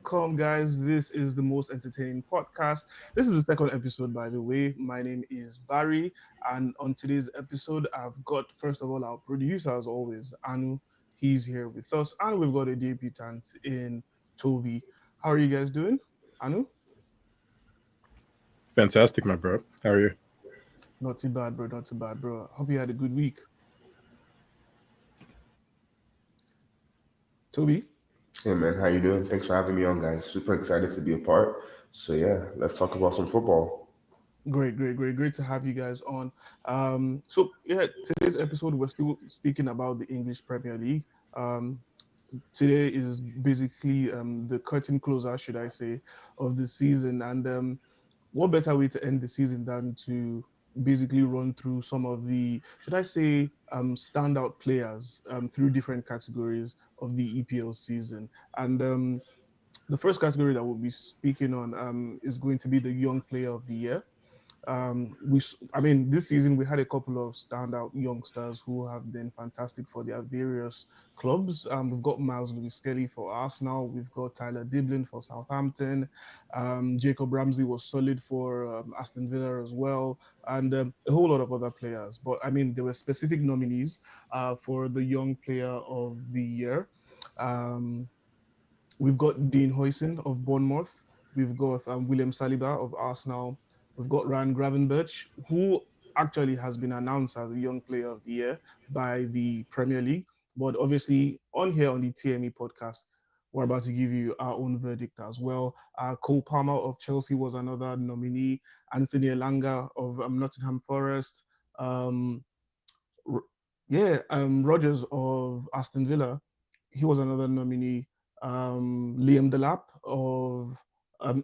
welcome, guys. This is the most entertaining podcast. This is the second episode, by the way. My name is Barry, and on today's episode, I've got first of all our producer, as always, Anu. He's here with us, and we've got a debutant in Toby. How are you guys doing, Anu? Fantastic, my bro. How are you? Not too bad, bro. Not too bad, bro. Hope you had a good week, Toby. Hey man, how you doing? Thanks for having me on, guys. Super excited to be a part. So yeah, let's talk about some football. Great to have you guys on. So today's episode we're still speaking about the English Premier League. Um, Today is basically the curtain closer, should I say, of the season. And what better way to end the season than to basically run through some of the, should I say, standout players through different categories of the EPL season. And the first category that we'll be speaking on is going to be the Young Player of the Year. I mean, this season we had a couple of standout youngsters who have been fantastic for their various clubs. We've got Miles Lewis Skelly for Arsenal. We've got Tyler Diblin for Southampton. Jacob Ramsey was solid for Aston Villa as well, and a whole lot of other players. But I mean, there were specific nominees for the Young Player of the Year. Um, We've got Dean Huijsen of Bournemouth. We've got William Saliba of Arsenal. We've got Ryan Gravenberch, who actually has been announced as the Young Player of the Year by the Premier League. But obviously, on here on the TME podcast, we're about to give you our own verdict as well. Cole Palmer of Chelsea was another nominee. Anthony Elanga of Nottingham Forest. Um, R- Rogers of Aston Villa, he was another nominee. Liam Delap of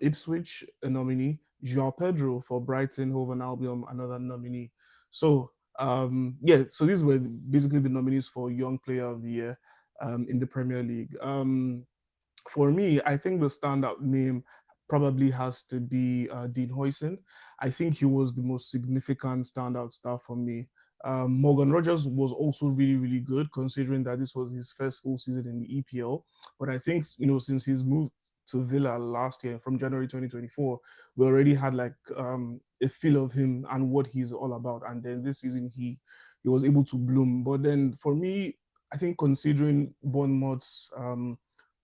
Ipswich, a nominee. Joao Pedro for Brighton, Hove and Albion, another nominee. So these were basically the nominees for Young Player of the Year in the Premier League. For me, I think the standout name probably has to be Dean Huijsen. I think he was the most significant standout star for me. Morgan Rogers was also really good, considering that this was his first full season in the EPL. But I think since he's moved to Villa last year from January 2024, we already had like a feel of him and what he's all about. And then this season he was able to bloom. But then for me, I think considering Bournemouth's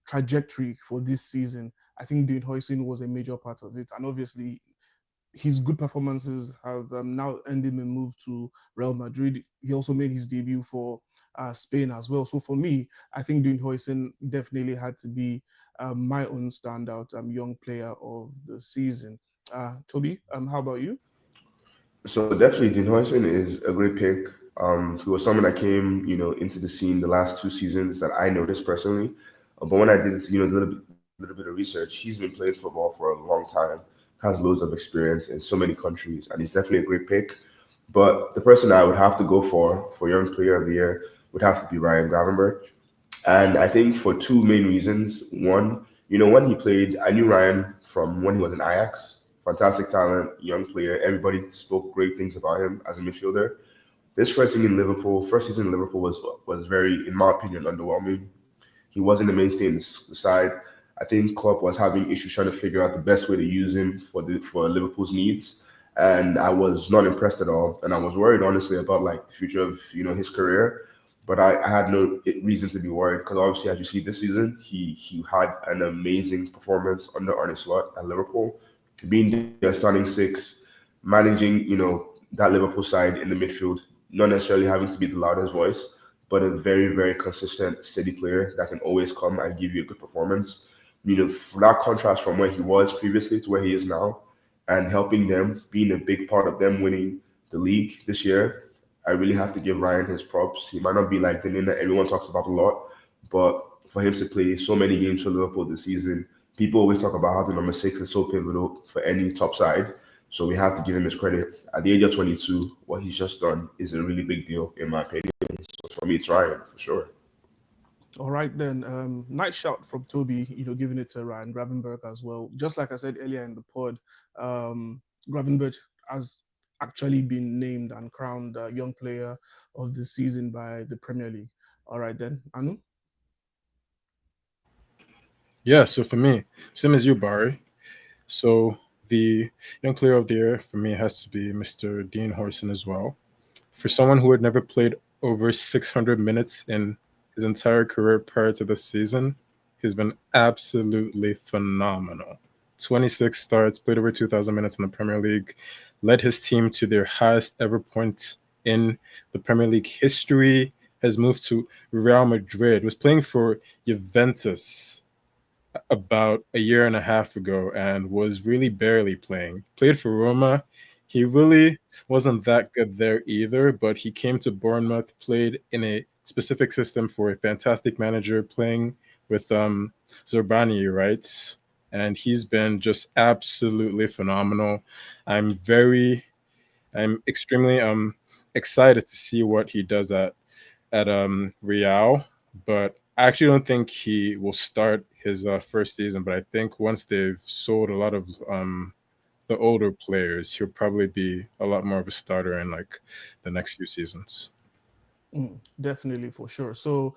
trajectory for this season, I think Dean Huijsen was a major part of it. And obviously, his good performances have now earned him a move to Real Madrid. He also made his debut for Spain as well. So for me, I think Dean Huijsen definitely had to be my own standout young player of the season. Toby, how about you? So definitely, Dean Huijsen is a great pick. He was someone that came, into the scene the last 2 seasons that I noticed personally. But when I did, a little bit of research, he's been playing football for a long time, has loads of experience in so many countries, and he's definitely a great pick. But the person I would have to go for Young Player of the Year would have to be Ryan Gravenberch. And I think for two main reasons. One, when he played, I knew Ryan from when he was in Ajax. Fantastic talent, young player. Everybody spoke great things about him as a midfielder. This first season in Liverpool was very, in my opinion, underwhelming. He wasn't the mainstay in the side. I think Klopp was having issues trying to figure out the best way to use him for Liverpool's needs, and I was not impressed at all. And I was worried, honestly, about like the future of his career. But I had no reason to be worried because obviously, as you see this season, he had an amazing performance under Arne Slot at Liverpool, being their starting six, managing that Liverpool side in the midfield, not necessarily having to be the loudest voice, but a very consistent, steady player that can always come and give you a good performance. For that contrast from where he was previously to where he is now, and helping them, being a big part of them winning the league this year, I really have to give Ryan his props. He might not be like the name that everyone talks about a lot, but for him to play so many games for Liverpool this season, people always talk about how the number six is so pivotal for any top side. So we have to give him his credit. At the age of 22, what he's just done is a really big deal, in my opinion. So for me, it's Ryan for sure. All right then. Nice shout from Toby, giving it to Ryan Gravenberch as well. Just like I said earlier in the pod, Gravenberch has actually been named and crowned Young Player of the Season by the Premier League. All right then, Anu. Yeah, so for me, same as you, Barry. So the young player of the year for me has to be Mr. Dean Horson as well. For someone who had never played over 600 minutes in his entire career prior to this season, he's been absolutely phenomenal. 26 starts, played over 2,000 minutes in the Premier League, led his team to their highest ever point in the Premier League history, has moved to Real Madrid, was playing for Juventus about a year and a half ago and was really barely playing. Played for Roma. He really wasn't that good there either, but he came to Bournemouth, played in a specific system for a fantastic manager, playing with Zorbani, right? And he's been just absolutely phenomenal. I'm very, I'm extremely excited to see what he does at Real, but I actually don't think he will start his first season. But I think once they've sold a lot of the older players, he'll probably be a lot more of a starter in like the next few seasons. Definitely for sure. So,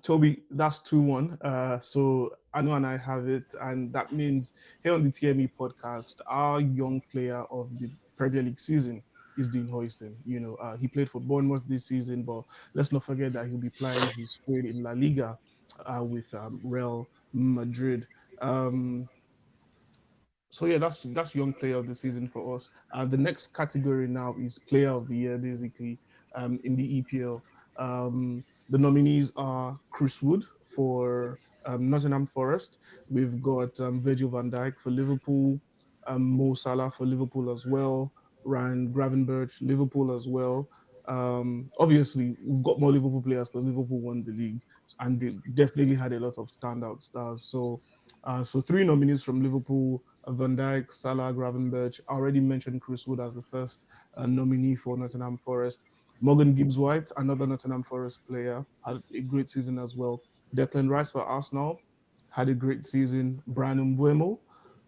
Toby, that's 2-1. So Anu and I have it, and that means here on the TME podcast, our young player of the Premier League season is Dean Hoyson. He played for Bournemouth this season, but let's not forget that he'll be playing his trade in La Liga with Real Madrid. Um, so yeah, that's young player of the season for us. The next category now is player of the year, basically, in the EPL. The nominees are Chris Wood for Nottingham Forest. We've got Virgil van Dijk for Liverpool, Mo Salah for Liverpool as well, Ryan Gravenberch, Liverpool as well. Obviously, we've got more Liverpool players because Liverpool won the league, and they definitely had a lot of standout stars. So three nominees from Liverpool: Van Dijk, Salah, Gravenberch. I already mentioned Chris Wood as the first nominee for Nottingham Forest. Morgan Gibbs-White, another Nottingham Forest player, had a great season as well. Declan Rice for Arsenal had a great season. Brian Mbeumo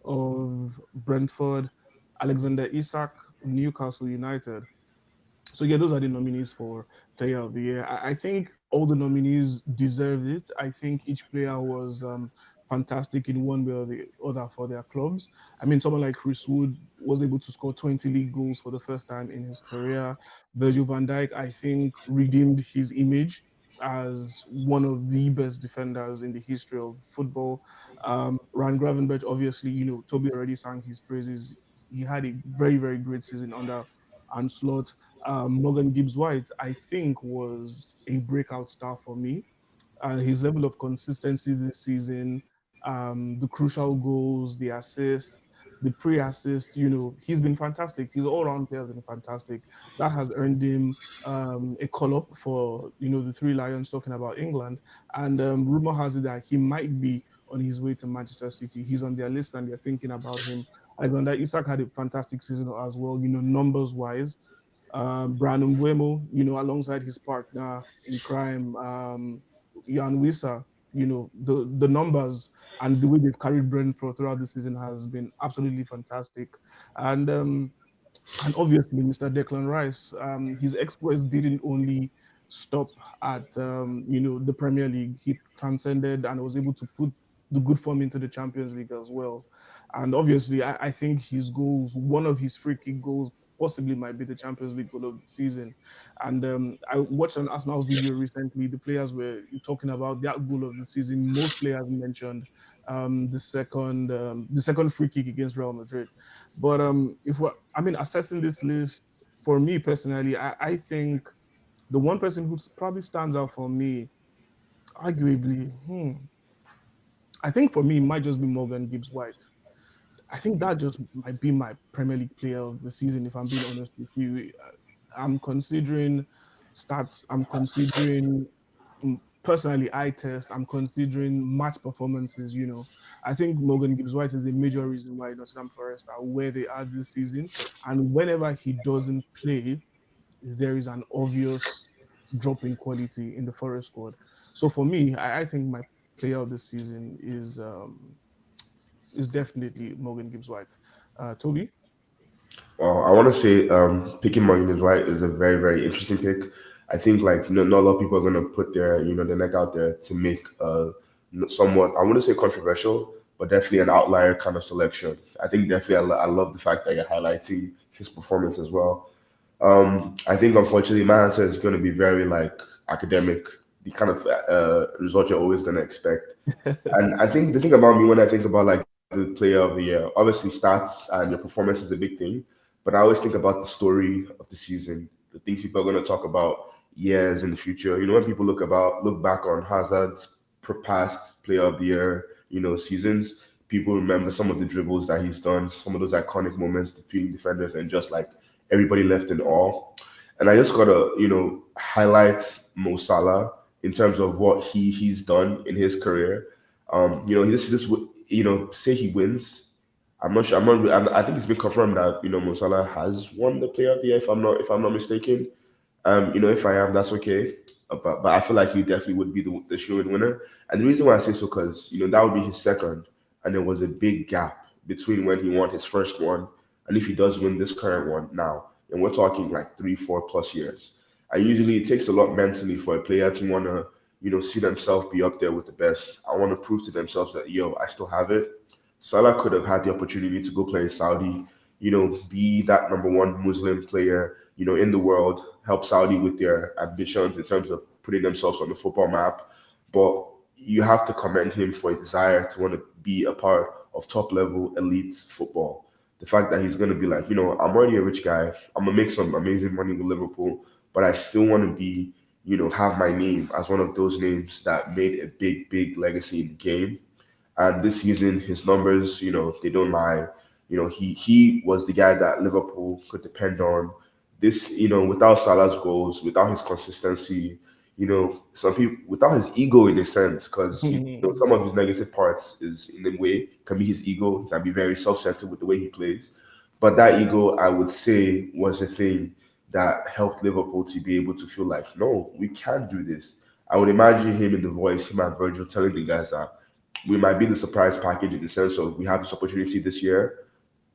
of Brentford, Alexander Isak, Newcastle United. So yeah, those are the nominees for Player of the Year. I think all the nominees deserved it. I think each player was fantastic in one way or the other for their clubs. I mean, someone like Chris Wood was able to score 20 league goals for the first time in his career. Virgil van Dijk, I think, redeemed his image as one of the best defenders in the history of football. Ryan Gravenberch, obviously, Toby already sang his praises. He had a very, very great season under Anslot. Morgan Gibbs White, I think, was a breakout star for me. His level of consistency this season, the crucial goals, the assists, the pre-assist, he's been fantastic. His all-round play has been fantastic. That has earned him a call-up for, the Three Lions, talking about England. And rumor has it that he might be on his way to Manchester City. He's on their list and they're thinking about him. Alexander Isak had a fantastic season as well, numbers-wise. Brandon Buemo, alongside his partner in crime, Jan Wissa, the numbers and the way they've carried Brentford throughout the season has been absolutely fantastic. And um, and obviously, Mr. Declan Rice, his exploits didn't only stop at the Premier League. He transcended and was able to put the good form into the Champions League as well. And obviously, I think his goals, one of his free kick goals, possibly might be the Champions League goal of the season. And I watched an Arsenal video recently. The players were talking about that goal of the season. Most players mentioned the second free kick against Real Madrid. But if we're, assessing this list for me personally, I think the one person who probably stands out for me, arguably, I think for me, it might just be Morgan Gibbs White. I think that just might be my Premier League player of the season, if I'm being honest with you. I'm considering stats, I'm considering personally eye test, I'm considering match performances. I think Morgan Gibbs White is a major reason why Nottingham Forest are where they are this season. And whenever he doesn't play, there is an obvious drop in quality in the Forest squad. So for me, I think my player of the season is definitely Morgan Gibbs White. Toby? Well, I want to say picking Morgan is right is a very, very interesting pick. I think like not a lot of people are gonna put their their neck out there to make somewhat, I wouldn't say controversial, but definitely an outlier kind of selection. I think definitely I love the fact that you're highlighting his performance as well. I think unfortunately my answer is going to be very like academic, the kind of result you're always going to expect. And I think the thing about me when I think about like the player of the year, obviously stats and your performance is a big thing, but I always think about the story of the season, the things people are going to talk about years in the future. When people look back on Hazard's past player of the year, seasons, people remember some of the dribbles that he's done, some of those iconic moments defeating defenders, and just like everybody left in awe. And I just gotta, highlight Mo Salah in terms of what he's done in his career. Say he wins. I'm not sure. I think it's been confirmed that Mo Salah has won the Player of the Year. If I'm not mistaken. If I am, that's okay. But I feel like he definitely would be the showing winner. And the reason why I say so, because that would be his second, and there was a big gap between when he won his first one and if he does win this current one now. And we're talking like 3, 4 plus years. And usually it takes a lot mentally for a player to want to, see themselves be up there with the best. I want to prove to themselves that, I still have it. Salah could have had the opportunity to go play in Saudi, be that number one Muslim player, in the world, help Saudi with their ambitions in terms of putting themselves on the football map. But you have to commend him for his desire to want to be a part of top level elite football. The fact that he's going to be like, I'm already a rich guy. I'm going to make some amazing money with Liverpool, but I still want to be, have my name as one of those names that made a big, big legacy in the game. And this season, his numbers, they don't lie. He was the guy that Liverpool could depend on. This, without Salah's goals, without his consistency, some people without his ego in a sense, because some of his negative parts is in a way can be his ego, can be very self-centered with the way he plays. But that ego, I would say, was the thing that helped Liverpool to be able to feel like, no, we can do this. I would imagine him in the voice, him and Virgil telling the guys that we might be the surprise package in the sense of we have this opportunity this year,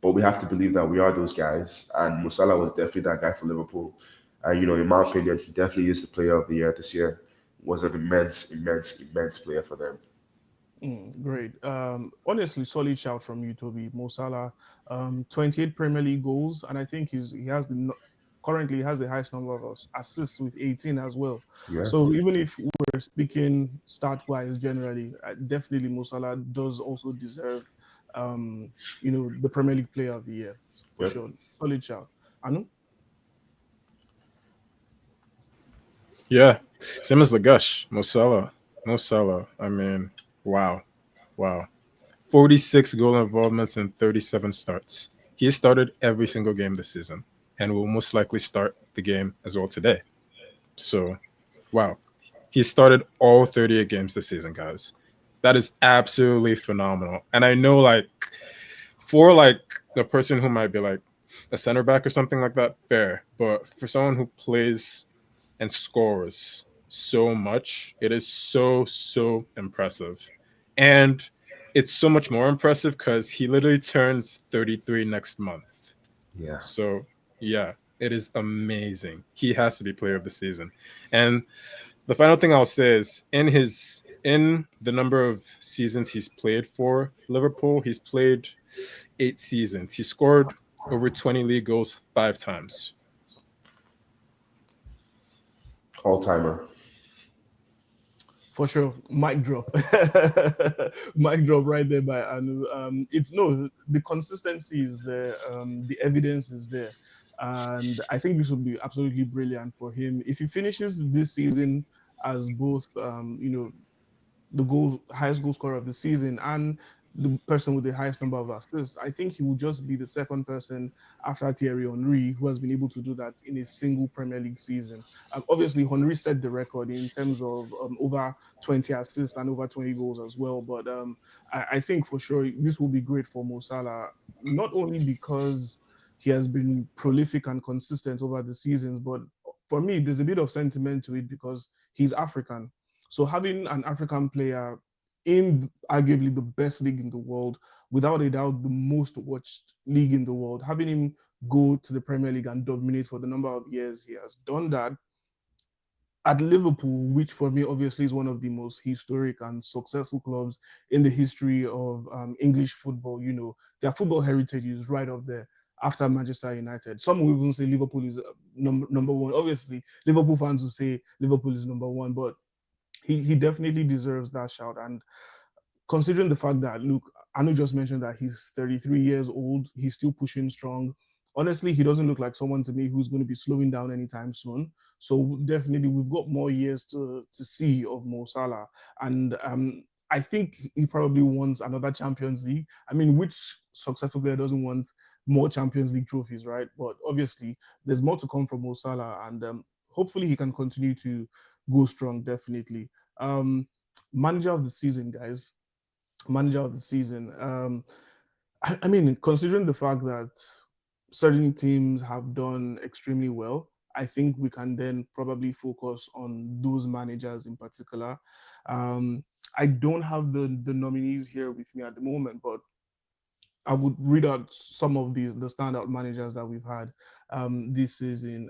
but we have to believe that we are those guys. And Musala was definitely that guy for Liverpool. And in my opinion, he definitely is the player of the year this year. Was an immense, immense, immense player for them. Great. Honestly, solid shout from you, Toby. Mo Salah, 28 Premier League goals, and I think he has currently has the highest number of assists with 18 as well. Yeah. So even if we're speaking stat wise generally, definitely Mo Salah does also deserve, the Premier League Player of the Year for Yep. sure. Solid shout. Anu? Yeah, same as Lagash, Mo Salah. Mo Salah. I mean, wow, wow. 46 goal involvements in 37 starts. He has started every single game this season and will most likely start the game as well today. So, wow. He started all 38 games this season, guys. That is absolutely phenomenal. And I know, like, for like the person who might be like a center back or something like that, fair. But for someone who plays and scores so much, it is so impressive. And it's so much more impressive because he literally turns 33 next month. Yeah. So yeah, it is amazing. He has to be player of the season. And the final thing I'll say is in the number of seasons he's played for Liverpool, he's played 8 seasons. He scored over 20 league goals 5 times. All timer. For sure, mic drop, mic drop right there by Anu. It's no, the consistency is there, the evidence is there, and I think this would be absolutely brilliant for him if he finishes this season as both, the highest goal scorer of the season and the person with the highest number of assists. I think he will just be the second person after Thierry Henry who has been able to do that in a single Premier League season. Obviously, Henry set the record in terms of over 20 assists and over 20 goals as well. But I think for sure this will be great for Mo Salah, not only because he has been prolific and consistent over the seasons, but for me, there's a bit of sentiment to it because he's African. So having an African player in arguably the best league in the world, without a doubt the most watched league in the world, having him go to the Premier League and dominate for the number of years he has done that, at Liverpool, which for me obviously is one of the most historic and successful clubs in the history of English football. Their football heritage is right up there after Manchester United. Some will even say Liverpool is number one. Obviously, Liverpool fans will say Liverpool is number one, but he definitely deserves that shout. And considering the fact that, look, Anu just mentioned that he's 33 years old, he's still pushing strong. Honestly, he doesn't look like someone to me who's going to be slowing down anytime soon. So definitely, we've got more years to see of Mo Salah, and I think he probably wants another Champions League. I mean, which successful player doesn't want more Champions League trophies, right? But obviously, there's more to come from Mo Salah, and hopefully, he can continue to go strong. Definitely. Um, Manager of the season, guys, manager of the season. I mean, considering the fact that certain teams have done extremely well, I think we can then probably focus on those managers in particular. I don't have the nominees here with me at the moment, but I would read out some of the standout managers that we've had this season.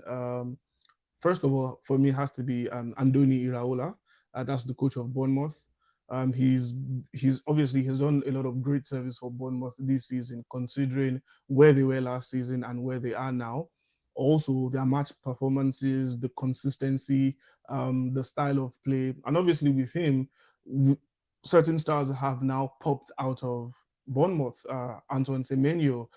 First of all, for me, it has to be Andoni Iraola. That's the coach of Bournemouth. He's obviously has done a lot of great service for Bournemouth this season, considering where they were last season and where they are now. Also, their match performances, the consistency, the style of play, and obviously with him, certain stars have now popped out of Bournemouth. Antoine Semenyo,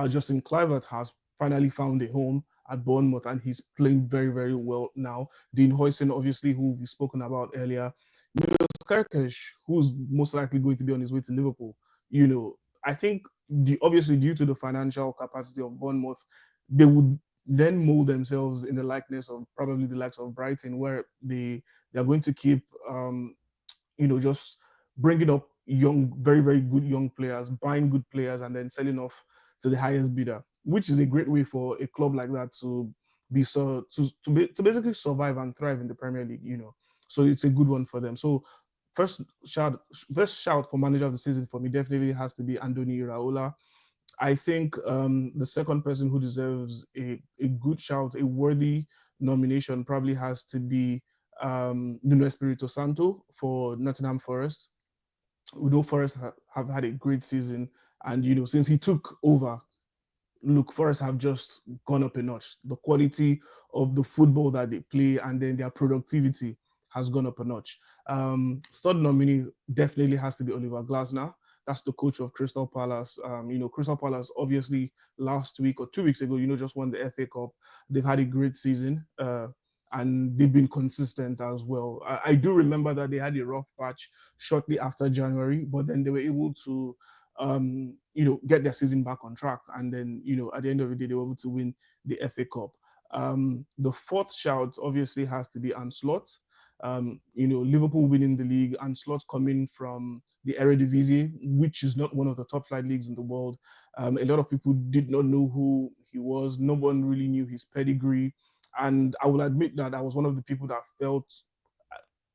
Justin Kluivert has finally found a home at Bournemouth, and he's playing very, very well now. Dean Huijsen, obviously, who we've spoken about earlier. Milos Kerkesh, who's most likely going to be on his way to Liverpool. I think obviously due to the financial capacity of Bournemouth, they would then mold themselves in the likeness of probably the likes of Brighton, where they're going to keep just bringing up young, very, very good young players, buying good players, and then selling off to the highest bidder, which is a great way for a club like that to be to basically survive and thrive in the Premier League. So it's a good one for them. So first shout for manager of the season for me definitely has to be Andoni Iraola. I think the second person who deserves a good shout, a worthy nomination, probably has to be Nuno Espirito Santo for Nottingham Forest. We know Forest have had a great season, and since he took over, look, Forest have just gone up a notch. The quality of the football that they play and then their productivity has gone up a notch. Third nominee definitely has to be Oliver Glasner. That's the coach of Crystal Palace. Crystal Palace obviously last week or 2 weeks ago, just won the FA Cup. They've had a great season. And they've been consistent as well. I do remember that they had a rough patch shortly after January, but then they were able to get their season back on track. And then, at the end of the day, they were able to win the FA Cup. The fourth shout obviously has to be Anslot. Liverpool winning the league, Anslot coming from the Eredivisie, which is not one of the top flight leagues in the world. A lot of people did not know who he was. No one really knew his pedigree. And I will admit that I was one of the people that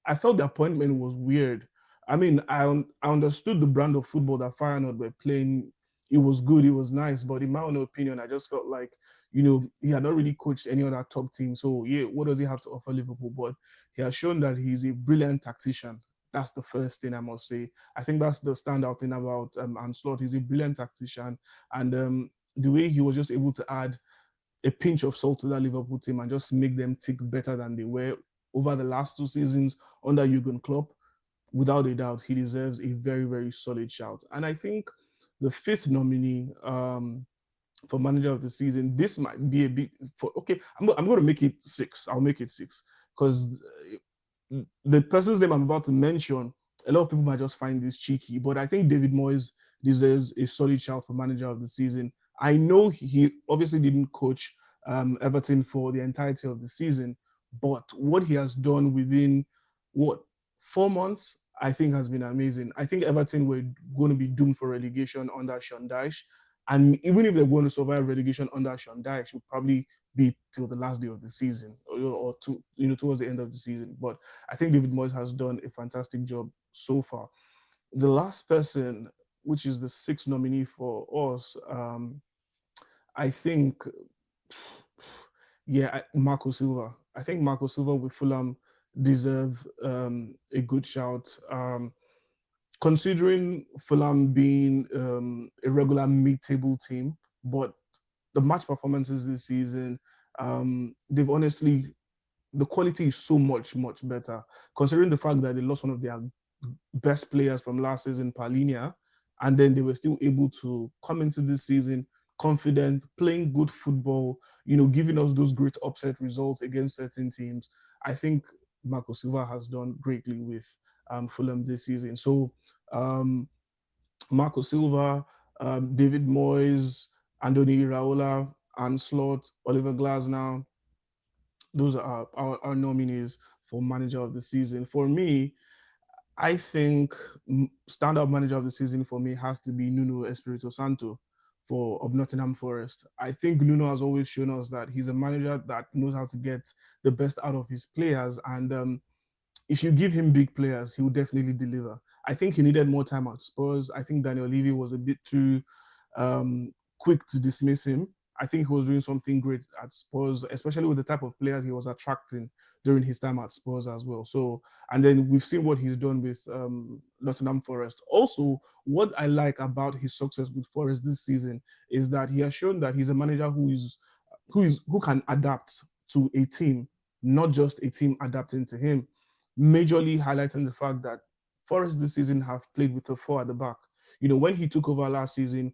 I felt the appointment was weird. I mean, I understood the brand of football that Feyenoord were playing. It was good, it was nice, but in my own opinion, I just felt like, he had not really coached any other top team. So yeah, what does he have to offer Liverpool? But he has shown that he's a brilliant tactician. That's the first thing I must say. I think that's the standout thing about Anslot. He's a brilliant tactician, and the way he was just able to add a pinch of salt to that Liverpool team and just make them tick better than they were over the last 2 seasons under Jurgen Klopp, without a doubt, he deserves a very, very solid shout. And I think the fifth nominee for manager of the season, this might be a bit for okay. I'm going to make it six. I'll make it six because the person's name I'm about to mention, a lot of people might just find this cheeky, but I think David Moyes deserves a solid shout for manager of the season. I know he obviously didn't coach Everton for the entirety of the season, but what he has done within what 4 months, I think has been amazing. I think Everton were going to be doomed for relegation under Sean Dyche, and even if they're going to survive relegation under Sean Dyche, it would probably be till the last day of the season towards the end of the season. But I think David Moyes has done a fantastic job so far. The last person, which is the sixth nominee for us, I think, yeah, Marco Silva. I think Marco Silva with Fulham deserve a good shout. Considering Fulham being a regular mid-table team, but the match performances this season, they've honestly the quality is so much better. Considering the fact that they lost one of their best players from last season, Palinia, and then they were still able to come into this season confident, playing good football, giving us those great upset results against certain teams. I think Marco Silva has done greatly with Fulham this season. So um, Marco Silva, David Moyes, Andoni Iraola, Anne Slot, Oliver Glasner, those are our nominees for manager of the season. For me, I think standout manager of the season for me has to be Nuno Espirito Santo for of Nottingham Forest. I think Nuno has always shown us that he's a manager that knows how to get the best out of his players, and if you give him big players, he will definitely deliver. I think he needed more time at Spurs. I think Daniel Levy was a bit too quick to dismiss him. I think he was doing something great at Spurs, especially with the type of players he was attracting during his time at Spurs as well. So, and then we've seen what he's done with Nottingham Forest. Also, what I like about his success with Forest this season is that he has shown that he's a manager who can adapt to a team, not just a team adapting to him. Majorly highlighting the fact that Forest this season have played with a four at the back. When he took over last season,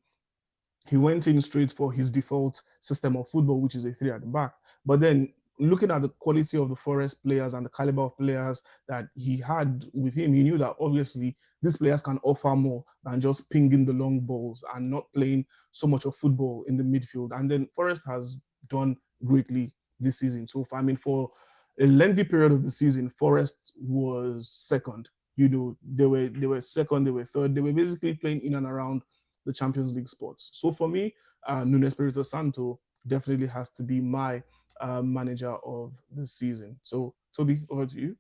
he went in straight for his default system of football, which is a three at the back. But then looking at the quality of the Forest players and the caliber of players that he had with him, he knew that obviously these players can offer more than just pinging the long balls and not playing so much of football in the midfield. And then Forest has done greatly this season. So, for a lengthy period of the season, Forest was second. They were second, they were third. They were basically playing in and around the Champions League spots. So for me, Nuno Espirito Santo definitely has to be my manager of the season. So Toby, over to you.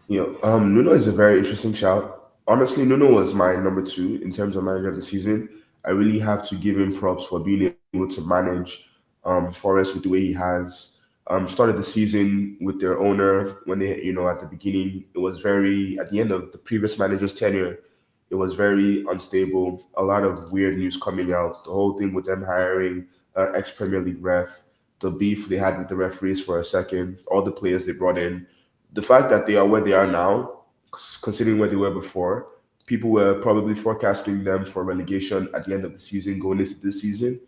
Nuno is a very interesting shout. Honestly, Nuno was my number two in terms of manager of the season. I really have to give him props for being able to manage Forest with the way he has. Started the season with their owner when they, at the beginning, it was very, at the end of the previous manager's tenure, it was very unstable. A lot of weird news coming out. The whole thing with them hiring ex Premier League ref, the beef they had with the referees for a second, all the players they brought in, the fact that they are where they are now, considering where they were before, people were probably forecasting them for relegation at the end of the season, going into this season.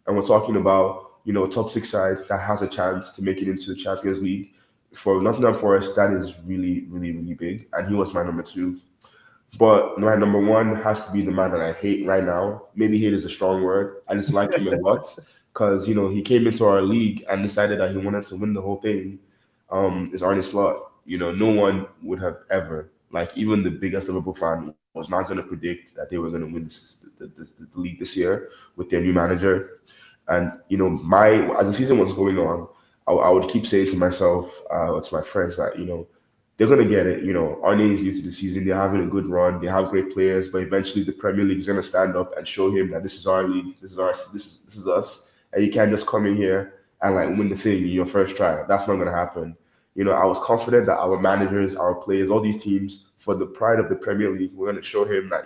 And we're talking about, a top six side that has a chance to make it into the Champions League. For Nottingham Forest, that is really, really, really big. And he was my number two. But my number one has to be the man that I hate right now. Maybe hate is a strong word. I just like him a lot because he came into our league and decided that he wanted to win the whole thing. Is Arne Slot. No one would have ever, like even the biggest Liverpool fan, was not going to predict that they were going to win the league this year with their new manager. And my as the season was going on, I would keep saying to myself, to my friends that they're gonna get it. Arne is new to the season. They're having a good run. They have great players, but eventually the Premier League is gonna stand up and show him that this is our league. This is us, and you can't just come in here and like win the thing in your first try. That's not gonna happen. I was confident that our managers, our players, all these teams, for the pride of the Premier League, we're gonna show him that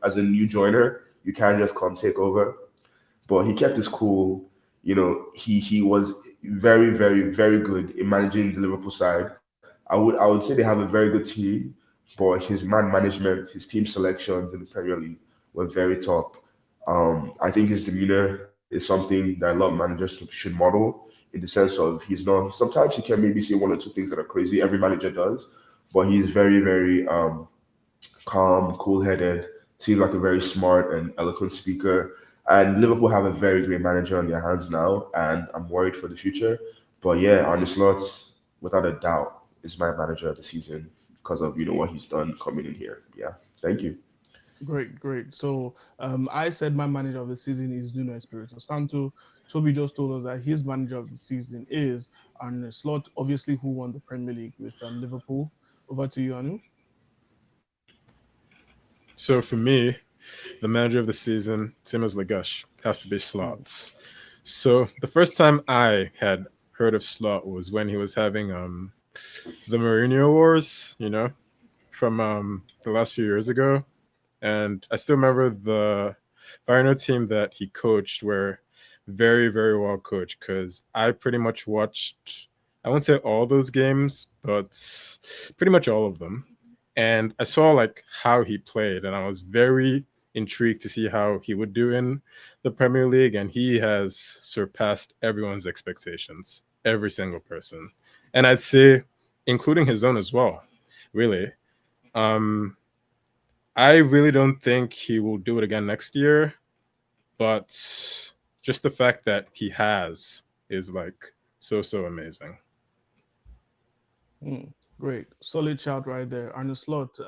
as a new joiner, you can't just come take over. But he kept his cool. He was very, very, very good in managing the Liverpool side. I would say they have a very good team, but his man management, his team selections in the Premier League were very top. I think his demeanor is something that a lot of managers should model in the sense of he's not. Sometimes he can maybe say one or two things that are crazy. Every manager does, but he's very, very calm, cool-headed. Seems like a very smart and eloquent speaker. And Liverpool have a very great manager on their hands now, and I'm worried for the future. But yeah, Arne Slot, without a doubt, is my manager of the season because of what he's done coming in here. Yeah, thank you. Great, great. So I said my manager of the season is Nuno Espirito Santo. Toby just told us that his manager of the season is Arne Slot, obviously who won the Premier League with Liverpool. Over to you, Anu. So for me, the manager of the season, same as Lagash, has to be Mm. Slots. So the first time I had heard of Slot was when he was having the Mourinho Wars, from the last few years ago. And I still remember the Feyenoord team that he coached were very, very well coached because I pretty much watched, I won't say all those games, but pretty much all of them. And I saw like how he played, and I was very intrigued to see how he would do in the Premier League. And he has surpassed everyone's expectations, every single person. And I'd say, including his own as well, really. Um, I really don't think he will do it again next year, but just the fact that he has is like so amazing. Mm, great, solid shout right there, Arne Slot.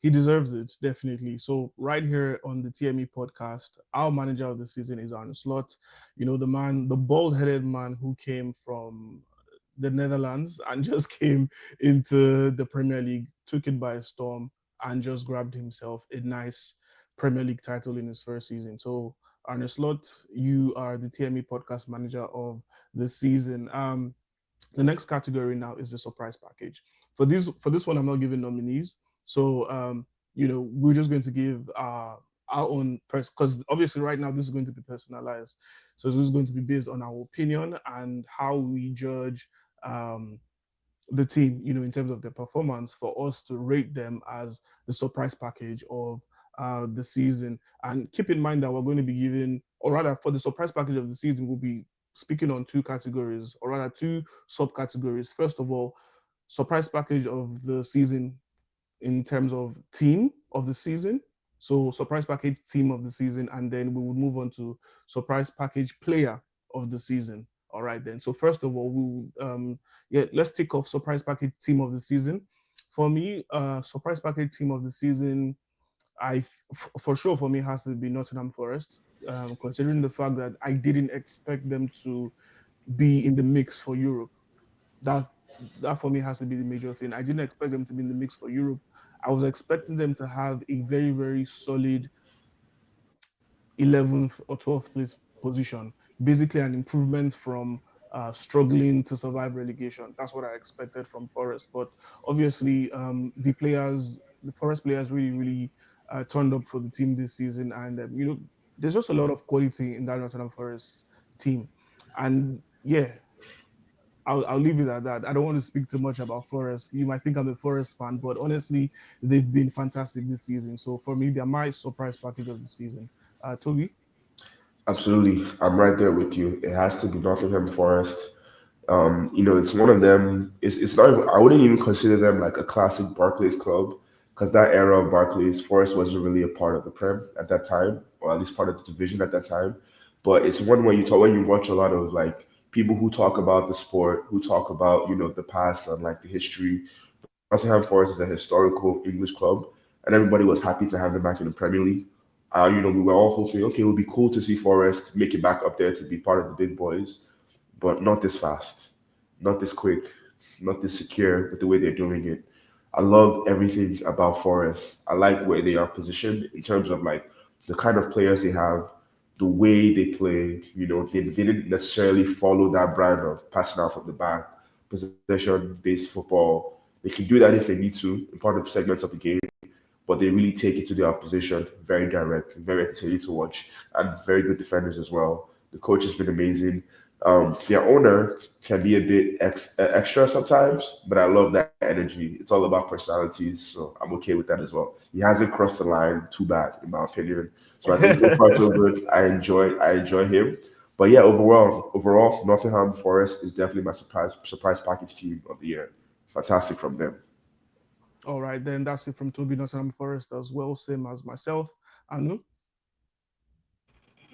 He deserves it definitely. So right here on the TME podcast, our manager of the season is Arne Slot. You know, the man, the bald-headed man who came from the Netherlands and just came into the Premier League, took it by storm, and just grabbed himself a nice Premier League title in his first season. So Arne Slot, you are the TME podcast manager of the season. The next category now is the surprise package. For this one, I'm not giving nominees. So we're just going to give our own because obviously right now this is going to be personalized. So this is going to be based on our opinion and how we judge um, the team, in terms of their performance, for us to rate them as the surprise package of the season. And keep in mind that we're going to be giving, or rather, for the surprise package of the season, we'll be speaking on two categories, or rather, two subcategories. First of all, surprise package of the season in terms of team of the season. So surprise package team of the season, and then we would move on to surprise package player of the season. All right, then. So first of all, let's take off surprise package team of the season. For me, surprise package team of the season, for sure for me has to be Nottingham Forest. Considering the fact that I didn't expect them to be in the mix for Europe. That that for me has to be the major thing. I didn't expect them to be in the mix for Europe. I was expecting them to have a very, very solid 11th or 12th place position, basically an improvement from struggling to survive relegation. That's what I expected from Forest. But obviously, the Forest players really, really turned up for the team this season. And, there's just a lot of quality in that Nottingham Forest team. And yeah, I'll leave it at that. I don't want to speak too much about Forest. You might think I'm a Forest fan, but honestly, they've been fantastic this season. So for me, they're my surprise package of the season. Toby? Absolutely, I'm right there with you. It has to be Nottingham Forest. It's one of them. It's not. I wouldn't even consider them like a classic Barclays club because that era of Barclays, Forest wasn't really a part of the Prem at that time, or at least part of the division at that time. But it's one where when you watch a lot of like people who talk about the sport, who talk about the past and like the history. Nottingham Forest is a historical English club, and everybody was happy to have them back in the Premier League. We were all hoping, okay, it would be cool to see Forest make it back up there to be part of the big boys, but not this fast, not this quick, not this secure with the way they're doing it. I love everything about Forest. I like where they are positioned in terms of like the kind of players they have, the way they play. They didn't necessarily follow that brand of passing out from the back, possession-based football. They can do that if they need to in part of segments of the game, but they really take it to the opposition very direct, very entertaining to watch, and very good defenders as well. The coach has been amazing. Their owner can be a bit extra sometimes, but I love that energy. It's all about personalities, so I'm okay with that as well. He hasn't crossed the line too bad, in my opinion. So I think so far so good. I enjoy him. But yeah, overall, Nottingham Forest is definitely my surprise package team of the year. Fantastic from them. All right, then that's it from Toby Nottingham Forest as well, same as myself. Anu?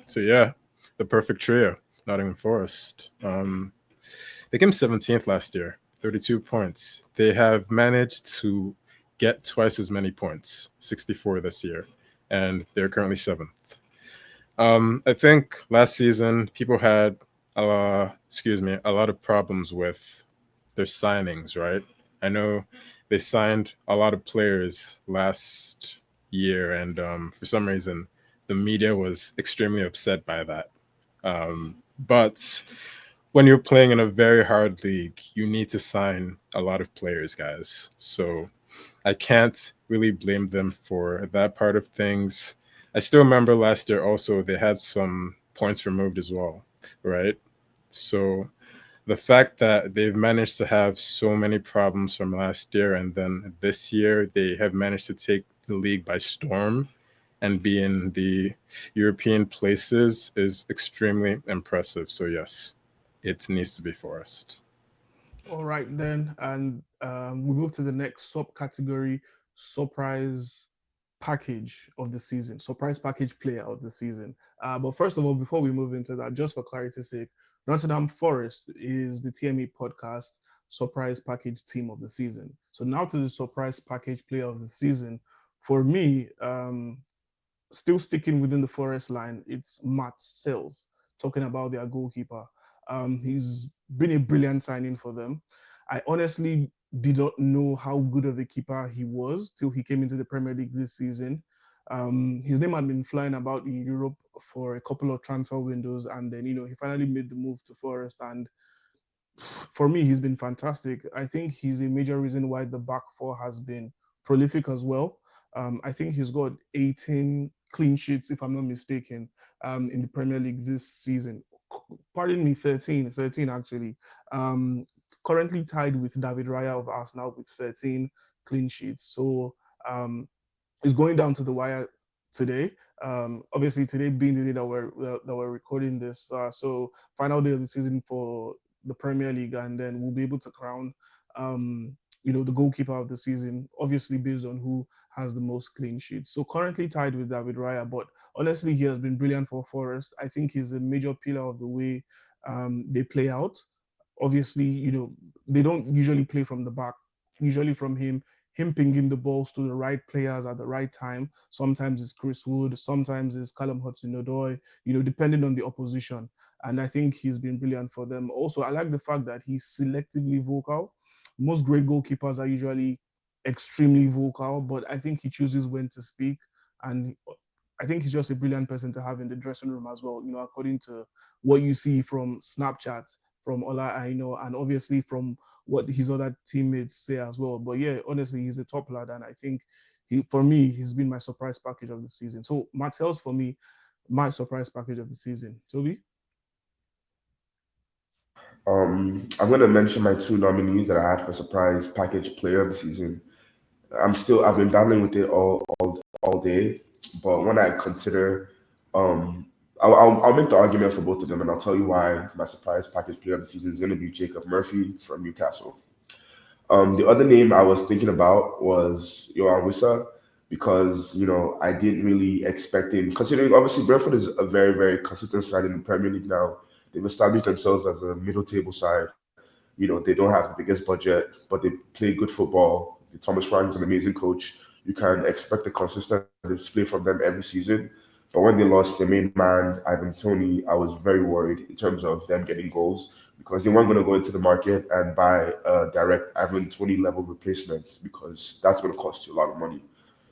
So yeah, the perfect trio, Nottingham Forest. They came 17th last year, 32 points. They have managed to get twice as many points, 64 this year, and they're currently seventh. I think last season people had, a lot of problems with their signings, right? I know they signed a lot of players last year, and for some reason, the media was extremely upset by that. But when you're playing in a very hard league, you need to sign a lot of players, guys. So I can't really blame them for that part of things. I still remember last year also they had some points removed as well, right? So the fact that they've managed to have so many problems from last year and then this year they have managed to take the league by storm and be in the European places is extremely impressive. So yes, it needs to be Forest. All right, then, and we move to the next subcategory: surprise package of the season, surprise package player of the season. But first of all, before we move into that, just for clarity's sake, Nottingham Forest is the TME podcast surprise package team of the season. So now to the surprise package player of the season. For me, still sticking within the Forest line, it's Matt Sells, talking about their goalkeeper. He's been a brilliant signing for them. I honestly did not know how good of a keeper he was till he came into the Premier League this season. His name had been flying about in Europe for a couple of transfer windows, and then he finally made the move to Forest, and for me, he's been fantastic. I think he's a major reason why the back four has been prolific as well. I think he's got 18 clean sheets, if I'm not mistaken, in the Premier League this season. Pardon me, 13, 13 actually. Um, Currently tied with David Raya of Arsenal with 13 clean sheets. So um, it's going down to the wire today. Obviously, today being the day that we're recording this, so final day of the season for the Premier League, and then we'll be able to crown, the goalkeeper of the season, obviously based on who has the most clean sheets. So currently tied with David Raya, but honestly, he has been brilliant for Forest. I think he's a major pillar of the way they play out. Obviously, they don't usually play from the back. Usually from him pinging the balls to the right players at the right time. Sometimes it's Chris Wood, sometimes it's Callum Hudson-Odoi, depending on the opposition. And I think he's been brilliant for them. Also, I like the fact that he's selectively vocal. Most great goalkeepers are usually extremely vocal, but I think he chooses when to speak. And I think he's just a brilliant person to have in the dressing room as well, according to what you see from Snapchats from Ola Aino and obviously from what his other teammates say as well. But yeah, honestly, he's a top lad, and I think for me, he's been my surprise package of the season. So Martel's for me, my surprise package of the season. Toby? I'm going to mention my two nominees that I had for surprise package player of the season. I've been battling with it all day, but when I consider, I'll make the argument for both of them, and I'll tell you why my surprise package player of the season is going to be Jacob Murphy from Newcastle. The other name I was thinking about was Yohan Wissa because I didn't really expect him, considering obviously Brentford is a very very consistent side in the Premier League now. They've established themselves as a middle table side. They don't have the biggest budget, but they play good football. Thomas Frank is an amazing coach. You can expect a consistent display from them every season. But when they lost their main man, Ivan Tony, I was very worried in terms of them getting goals because they weren't going to go into the market and buy a direct Ivan Tony level replacement because that's going to cost you a lot of money.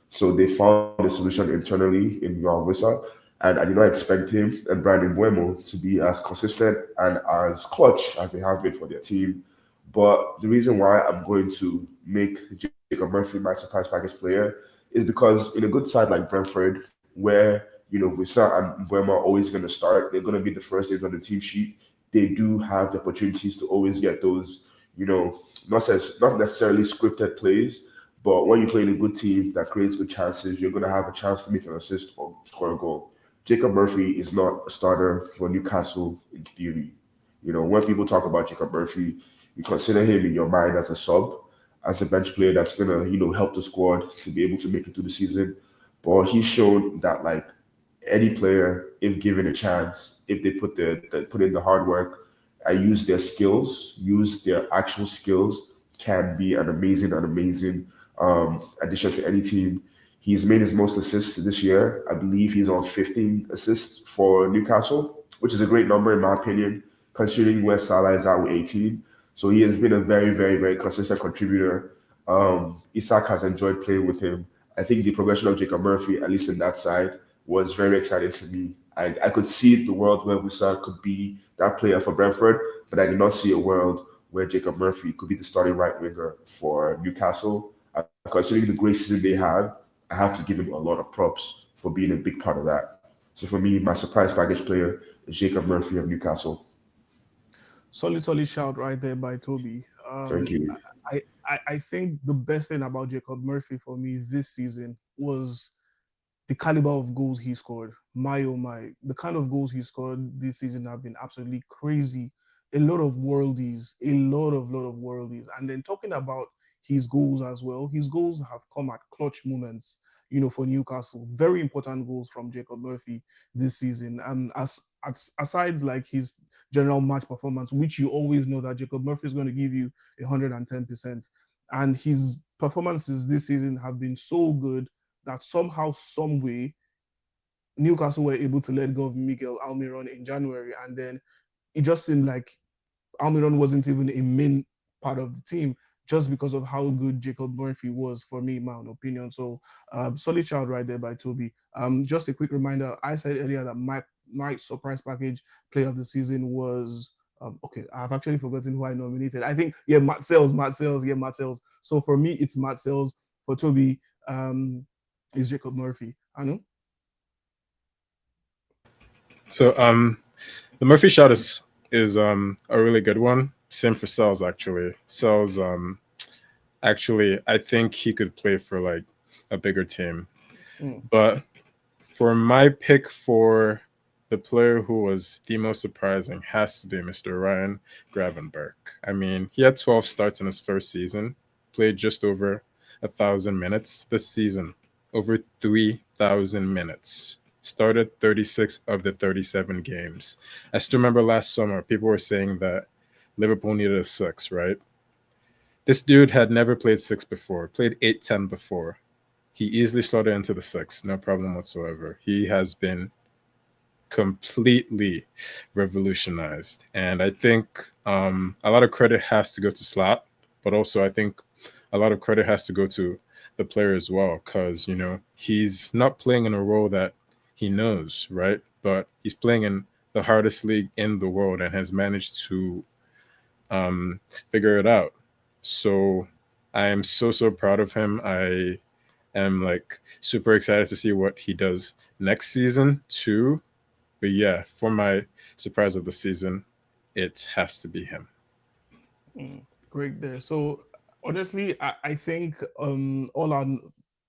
So they found a solution internally in Yohan Wissa, and I did not expect him and Brandon Buemo to be as consistent and as clutch as they have been for their team. But the reason why I'm going to make Jacob Murphy my surprise package player is because in a good side like Brentford, where Wissa and Buemo are always going to start, they're going to be the first names on the team sheet. They do have the opportunities to always get those, not necessarily scripted plays, but when you play in a good team that creates good chances, you're going to have a chance to make an assist or score a goal. Jacob Murphy is not a starter for Newcastle in theory. When people talk about Jacob Murphy, you consider him in your mind as a sub, as a bench player that's going to, help the squad to be able to make it through the season. But he's shown that, like, any player, if given a chance, if they put in the hard work, and use their actual skills, can be an amazing addition to any team. He's made his most assists this year. I believe he's on 15 assists for Newcastle, which is a great number in my opinion, considering where Salah is at with 18. So he has been a very, very, very consistent contributor. Isaac has enjoyed playing with him. I think the progression of Jacob Murphy, at least in that side, was very exciting to me. I could see the world where Wissam could be that player for Brentford, but I did not see a world where Jacob Murphy could be the starting right winger for Newcastle. Considering the great season they have, I have to give him a lot of props for being a big part of that. So for me, my surprise package player is Jacob Murphy of Newcastle. Solid shout right there by Toby. Thank you. I think the best thing about Jacob Murphy for me this season was the caliber of goals he scored. My oh my, the kind of goals he scored this season have been absolutely crazy. A lot of worldies, a lot of worldies. And then talking about his goals as well, his goals have come at clutch moments, for Newcastle. Very important goals from Jacob Murphy this season. And as aside like his general match performance, which you always know that Jacob Murphy is going to give you 110%. And his performances this season have been so good that somehow, some way, Newcastle were able to let go of Miguel Almiron in January, and then it just seemed like Almiron wasn't even a main part of the team just because of how good Jacob Murphy was for me, in my own opinion. So, solid shout right there by Toby. Just a quick reminder: I said earlier that my surprise package player of the season was. Okay, I've actually forgotten who I nominated. I think Matt Sells. Matt Sells. So for me, it's Matt Sells. For Toby, is Jacob Murphy. I know. So the Murphy shot is a really good one. Same for Cells actually. Cells actually I think he could play for like a bigger team. But for my pick for the player who was the most surprising has to be Mr. Ryan Gravenberch. I mean, he had 12 starts in his first season, played just over 1,000 minutes this season, over 3,000 minutes. Started 36 of the 37 games. I still remember last summer, people were saying that Liverpool needed a six, right? This dude had never played six before, played 8-10 before. He easily slotted into the six, no problem whatsoever. He has been completely revolutionized. And I think a lot of credit has to go to Slot, but also I think a lot of credit has to go to the player as well, because, he's not playing in a role that he knows, right? But he's playing in the hardest league in the world and has managed to figure it out. So I am so proud of him. I am like super excited to see what he does next season too. But yeah, for my surprise of the season, it has to be him. Great there. So honestly, I think all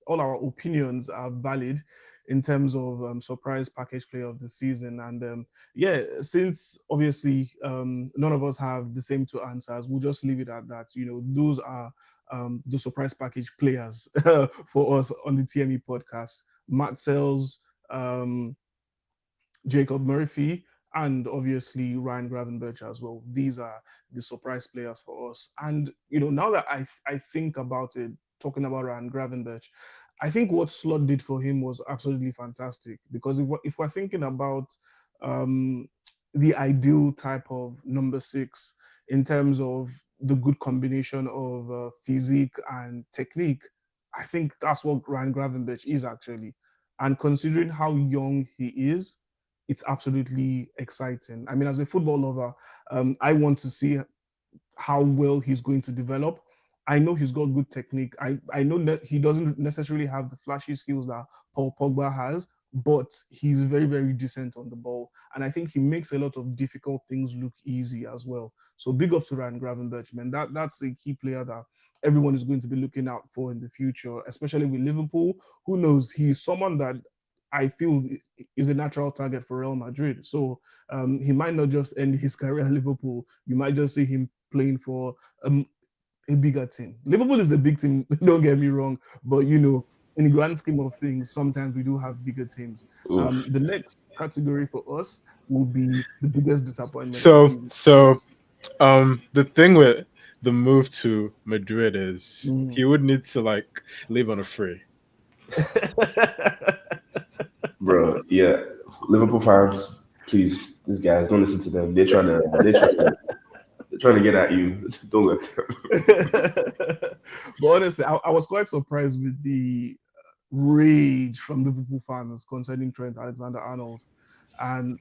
our opinions are valid in terms of surprise package player of the season. And yeah, since obviously none of us have the same two answers, we'll just leave it at that. Those are the surprise package players for us on the TME podcast. Matt Sells, Jacob Murphy, and obviously Ryan Gravenberch as well. These are the surprise players for us. And now that I think about it, talking about Ryan Gravenberch, I think what Slot did for him was absolutely fantastic. Because if we're thinking about um, the ideal type of number six in terms of the good combination of physique and technique, I think that's what Ryan Gravenberch is actually. And considering how young he is, it's absolutely exciting. I mean, as a football lover, I want to see how well he's going to develop. I know he's got good technique. I know that he doesn't necessarily have the flashy skills that Paul Pogba has, but he's very decent on the ball. And I think he makes a lot of difficult things look easy as well. So big up to Ryan Gravenberch, man. That's a key player that everyone is going to be looking out for in the future, especially with Liverpool. Who knows? He's someone that I feel is a natural target for Real Madrid. So he might not just end his career at Liverpool. You might just see him playing for a bigger team. Liverpool is a big team, don't get me wrong, but in the grand scheme of things, sometimes we do have bigger teams. Oof. The next category for us will be the biggest disappointment of the So season. so the thing with the move to Madrid is Mm. he would need to like leave on a free. Bro, yeah. Liverpool fans, please, these guys, don't listen to them. They're trying to get at you. Don't let them. But honestly, I was quite surprised with the rage from Liverpool fans concerning Trent Alexander-Arnold. And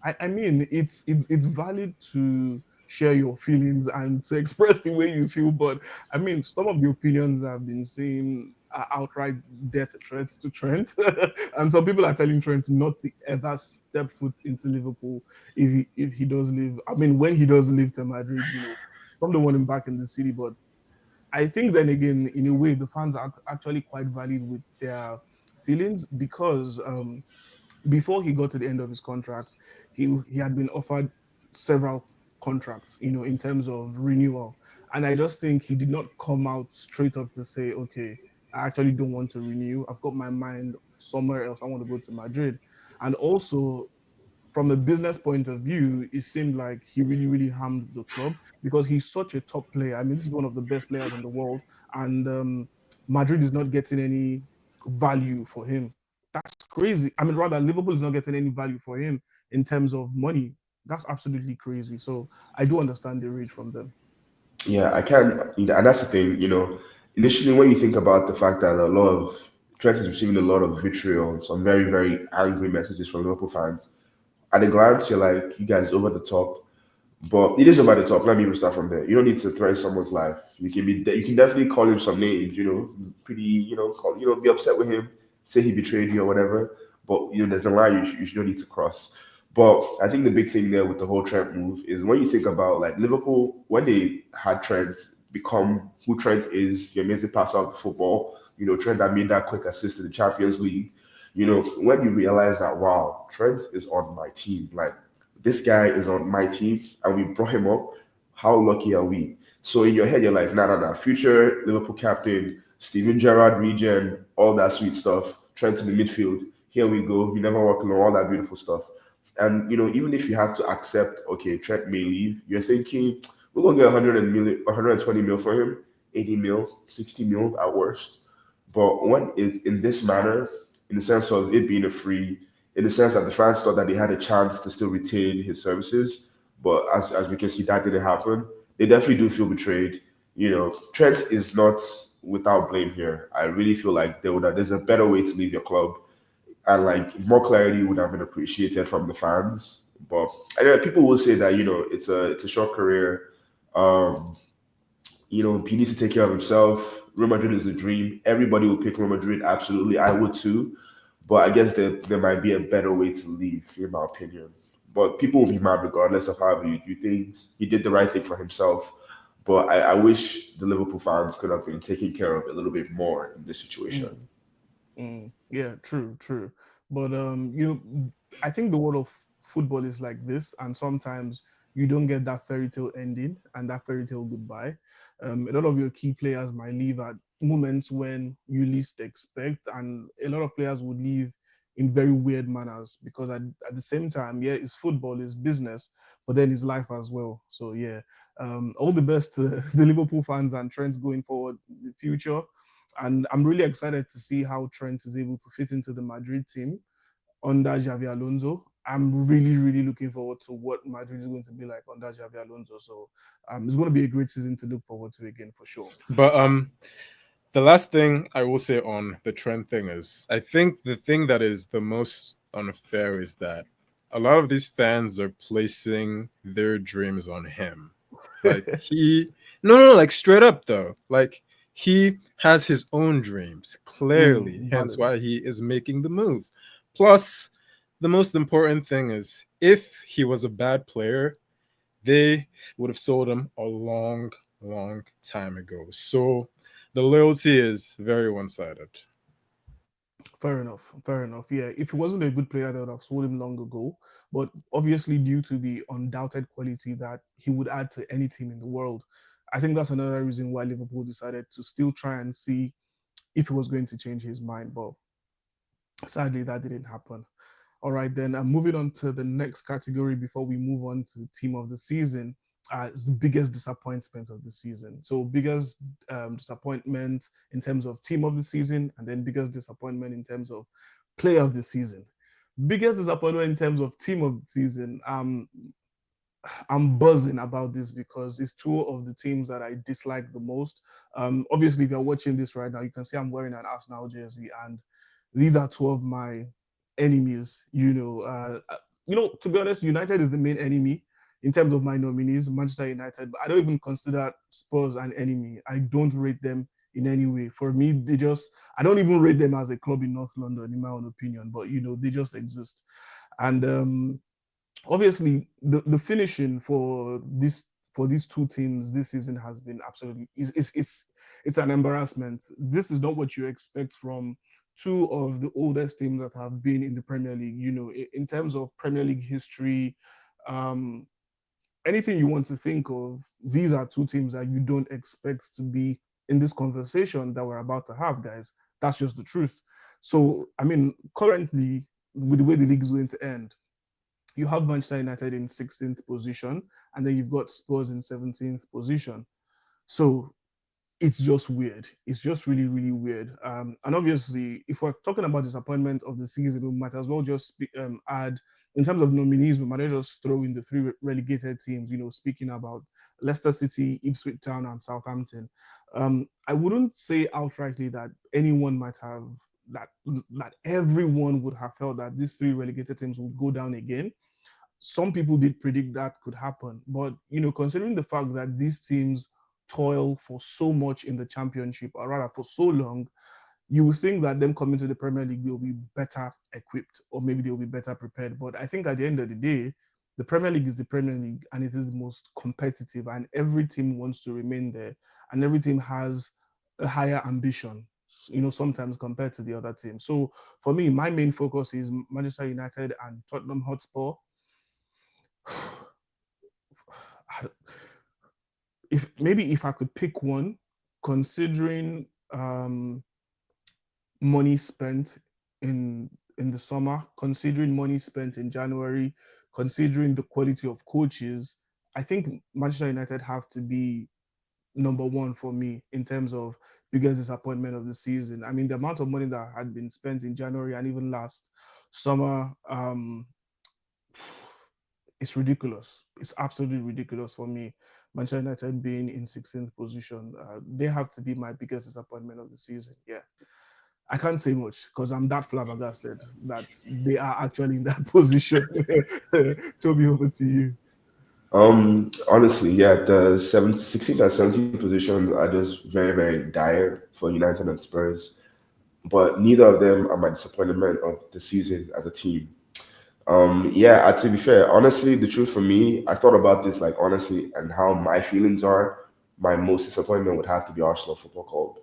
I mean, it's valid to share your feelings and to express the way you feel, but I mean, some of the opinions I've been seeing are outright death threats to Trent, and some people are telling Trent not to ever step foot into Liverpool if he does leave. I mean, when he does leave to Madrid, some don't want him back in the city, but I think then again, in a way, the fans are actually quite valid with their feelings because before he got to the end of his contract, he had been offered several contracts, in terms of renewal. And I just think he did not come out straight up to say, okay, I actually don't want to renew. I've got my mind somewhere else. I want to go to Madrid. And also, from a business point of view, it seemed like he really, really harmed the club because he's such a top player. I mean, this is one of the best players in the world, and Madrid is not getting any value for him. That's crazy. I mean, rather, Liverpool is not getting any value for him in terms of money. That's absolutely crazy. So I do understand the rage from them. Yeah, I can, and that's the thing. Initially when you think about the fact that a lot of Trent is receiving a lot of vitriol, some very very angry messages from Liverpool fans. At a glance, you're like, you guys over the top. But it is over the top. Let me even start from there. You don't need to threaten someone's life. You can definitely call him some names. Pretty. Be upset with him, say he betrayed you or whatever. But there's a line you don't need to cross. But I think the big thing there with the whole Trent move is when you think about like Liverpool when they had Trent become who Trent is, the amazing passer of football. Trent that made that quick assist in the Champions League. When you realize that wow, Trent is on my team, like this guy is on my team and we brought him up. How lucky are we? So in your head, you're like, nah. Future Liverpool captain, Steven Gerrard regen, all that sweet stuff. Trent in the midfield. Here we go. You never walk alone, all that beautiful stuff. And even if you have to accept, okay, Trent may leave, you're thinking we're gonna get 120 mil for him, 80 mil, 60 mil at worst. But when it's in this manner, in the sense of it being a free, in the sense that the fans thought that they had a chance to still retain his services, but as we can see, that didn't happen. They definitely do feel betrayed. Trent is not without blame here. I really feel like there's a better way to leave your club, and like more clarity would have been appreciated from the fans. But I know people will say that it's a short career. Um, he needs to take care of himself. Real Madrid is a dream. Everybody will pick Real Madrid. Absolutely, I would too. But I guess there might be a better way to leave, in my opinion. But people will be mad regardless of how you do things. He did the right thing for himself. But I wish the Liverpool fans could have been taken care of a little bit more in this situation. Mm. Yeah, true, true. But I think the world of football is like this, and sometimes you don't get that fairy tale ending and that fairy tale goodbye. A lot of your key players might leave at moments when you least expect, and a lot of players would leave in very weird manners because at the same time, yeah, it's football, it's business, but then it's life as well. So yeah, all the best to the Liverpool fans and Trent going forward in the future. And I'm really excited to see how Trent is able to fit into the Madrid team under Xavi Alonso. I'm really, really looking forward to what Madrid is going to be like under Xavi Alonso. So it's going to be a great season to look forward to again for sure. But the last thing I will say on the trend thing is I think the thing that is the most unfair is that a lot of these fans are placing their dreams on him. Like he no, like straight up though. Like he has his own dreams, clearly, hence Valid. why he is making the move. Plus, the most important thing is if he was a bad player, they would have sold him a long, long time ago. So the loyalty is very one sided. Fair enough. Fair enough. Yeah, if he wasn't a good player, they would have sold him long ago. But obviously, due to the undoubted quality that he would add to any team in the world, I think that's another reason why Liverpool decided to still try and see if he was going to change his mind. But sadly, that didn't happen. All right, then I'm moving on to the next category before we move on to team of the season. It's the biggest disappointment of the season. So, biggest disappointment in terms of team of the season, and then biggest disappointment in terms of player of the season. Biggest disappointment in terms of team of the season. I'm buzzing about this because it's two of the teams that I dislike the most. Obviously, if you're watching this right now, you can see I'm wearing an Arsenal jersey, and these are two of my enemies. To be honest, United is the main enemy in terms of my nominees, Manchester United. But I don't even consider Spurs an enemy. I don't rate them in any way. For me, I don't even rate them as a club in North London, in my own opinion. But they just exist. And obviously, the finishing for these two teams this season has been absolutely it's an embarrassment. This is not what you expect from two of the oldest teams that have been in the Premier League. In terms of Premier League history, um, anything you want to think of, these are two teams that you don't expect to be in this conversation that we're about to have, guys. That's just the truth. So, I mean, currently, with the way the league is going to end, you have Manchester United in 16th position, and then you've got Spurs in 17th position. So it's just weird. It's just really, really weird. And obviously, if we're talking about disappointment of the season, we might as well just add, in terms of nominees, we might as well just throw in the three relegated teams, speaking about Leicester City, Ipswich Town, and Southampton. I wouldn't say outrightly that anyone might have, that everyone would have felt that these three relegated teams would go down again. Some people did predict that could happen, but considering the fact that these teams toil for so much in the championship, or rather for so long, you would think that them coming to the Premier League, they'll be better equipped, or maybe they'll be better prepared. But I think at the end of the day, the Premier League is the Premier League, and it is the most competitive, and every team wants to remain there, and every team has a higher ambition, sometimes compared to the other team. So for me, my main focus is Manchester United and Tottenham Hotspur. If I could pick one, considering money spent in the summer, considering money spent in January, considering the quality of coaches, I think Manchester United have to be number one for me in terms of biggest disappointment of the season. I mean, the amount of money that had been spent in January and even last summer, it's ridiculous. It's absolutely ridiculous for me. Manchester United being in 16th position, they have to be my biggest disappointment of the season. Yeah, I can't say much because I'm that flabbergasted that they are actually in that position. Toby, over to you. Honestly, yeah, the 16th and 17th positions are just very, very dire for United and Spurs. But neither of them are my disappointment of the season as a team. Yeah, to be fair, honestly, the truth for me, I thought about this like honestly and how my feelings are. My most disappointment would have to be Arsenal Football Club.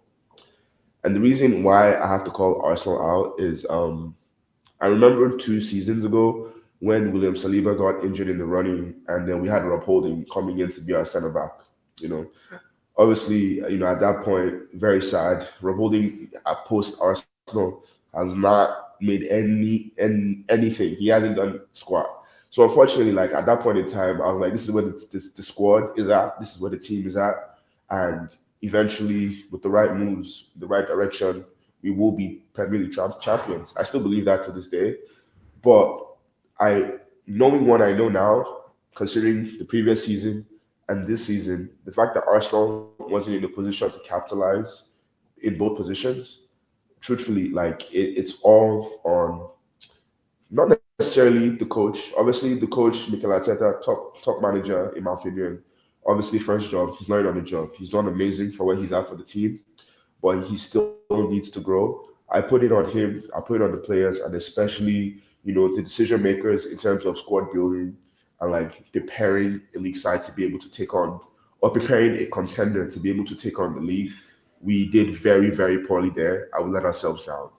And the reason why I have to call Arsenal out is I remember 2 seasons ago when William Saliba got injured in the running, and then we had Rob Holding coming in to be our centre back. You know, obviously, at that point, very sad. Rob Holding at post Arsenal has not made anything. He hasn't done squat. So unfortunately, like at that point in time, I was like, this is where the squad is at. This is where the team is at, and eventually, with the right moves, the right direction, we will be Premier League champions. I still believe that to this day. But I, knowing what I know now, considering the previous season and this season, the fact that Arsenal wasn't in a position to capitalize in both positions, truthfully, like it's all on not necessarily the coach. Obviously, the coach Mikel Arteta, top manager in my opinion. Obviously, first job, he's learning on the job. He's done amazing for where he's at for the team, but he still needs to grow. I put it on him. I put it on the players, and especially the decision makers in terms of squad building and like preparing a league side to be able to take on, or preparing a contender to be able to take on the league. We did very, very poorly there. I would let ourselves down.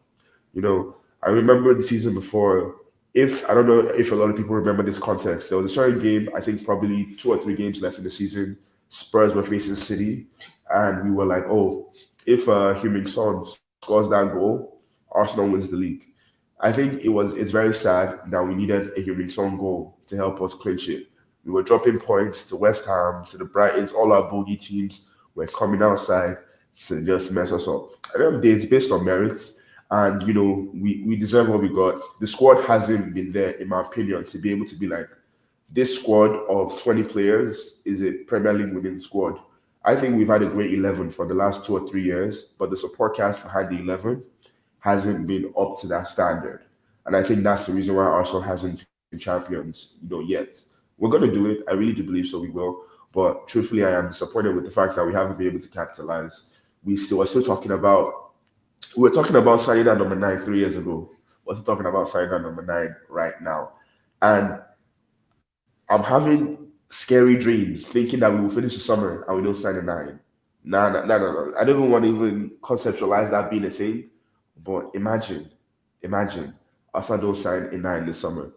You know, I remember the season before. If I don't know if a lot of people remember this context, there was a certain game. I think probably 2 or 3 games left in the season. Spurs were facing City, and we were like, "Oh, if Heung-min Son scores that goal, Arsenal wins the league." I think it's very sad that we needed a Heung-min Son goal to help us clinch it. We were dropping points to West Ham, to the Brightons, all our bogey teams were coming outside to just mess us up. At the end of the day, it's based on merits. And we deserve what we got. The squad hasn't been there, in my opinion, to be able to be like, this squad of 20 players is a Premier League winning squad. I think we've had a great 11 for the last 2 or 3 years, but the support cast behind the 11 hasn't been up to that standard. And I think that's the reason why Arsenal hasn't been champions, yet. We're gonna do it. I really do believe so. We will. But truthfully, I am disappointed with the fact that we haven't been able to capitalize. We're still talking about we were talking about signing that number 9 3 years ago. We're still talking about signing that number 9 right now. And I'm having scary dreams thinking that we will finish the summer and we don't sign a 9. Nah, nah, nah, nah, nah. I don't even want to even conceptualize that being a thing. But imagine, Arsenal don't sign a 9 this summer.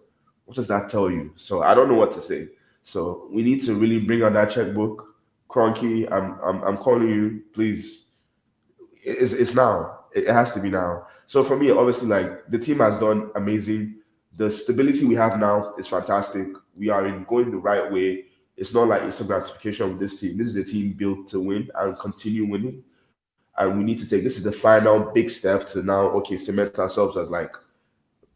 What does that tell you? So I don't know what to say. So we need to really bring on that checkbook. Cronky, I'm calling you, please. It's now. It has to be now. So for me, obviously, like the team has done amazing. The stability we have now is fantastic. We are going the right way. It's not like instant gratification with this team. This is a team built to win and continue winning. And we need to take this is the final big step to now, okay, cement ourselves as like,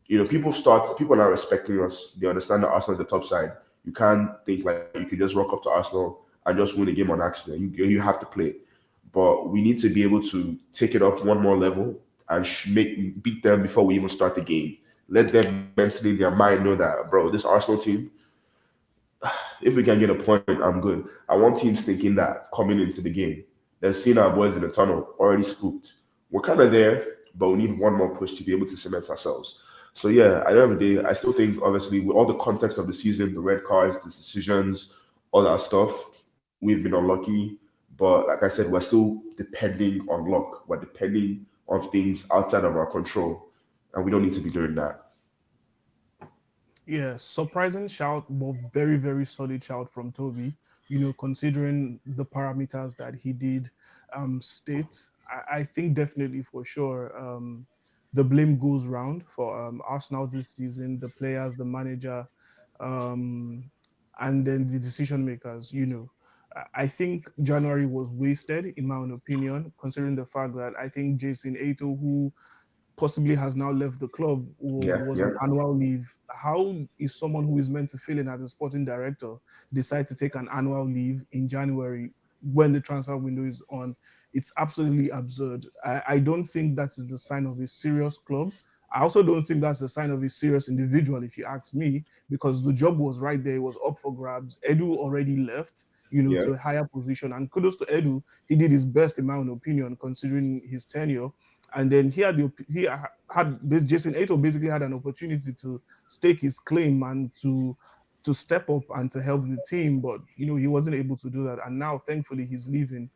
people are not respecting us. They understand that Arsenal is the top side. You can't think like you could just rock up to Arsenal and just win a game on accident. You have to play. But we need to be able to take it up one more level and beat them before we even start the game. Let them mentally in their mind know that, bro, this Arsenal team, if we can get a point, I'm good. I want teams thinking that coming into the game. They're seeing our boys in the tunnel already scooped. We're kind of there, but we need one more push to be able to cement ourselves. So yeah, at the end of the day, I still think obviously with all the context of the season, the red cards, the decisions, all that stuff, we've been unlucky. But like I said, we're still depending on luck. We're depending on things outside of our control, and we don't need to be doing that. Yeah, surprising shout, but very, very solid shout from Toby. Considering the parameters that he did state, I think definitely for sure the blame goes round for Arsenal this season, the players, the manager, um, and then the decision makers. I think January was wasted, in my own opinion, considering the fact that I think Jason Ato, who possibly has now left the club, Yeah, was on yeah, annual leave. How is someone who is meant to fill in as a sporting director decide to take an annual leave in January when the transfer window is on? It's absolutely absurd. I don't think that is the sign of a serious club. I also don't think that's the sign of a serious individual, if you ask me, because the job was right there, it was up for grabs. Edu already left, yeah, to a higher position. And kudos to Edu, he did his best, in my own opinion, considering his tenure. And then he had Jason Ato basically had an opportunity to stake his claim and to step up and to help the team, but he wasn't able to do that. And now, thankfully, he's leaving.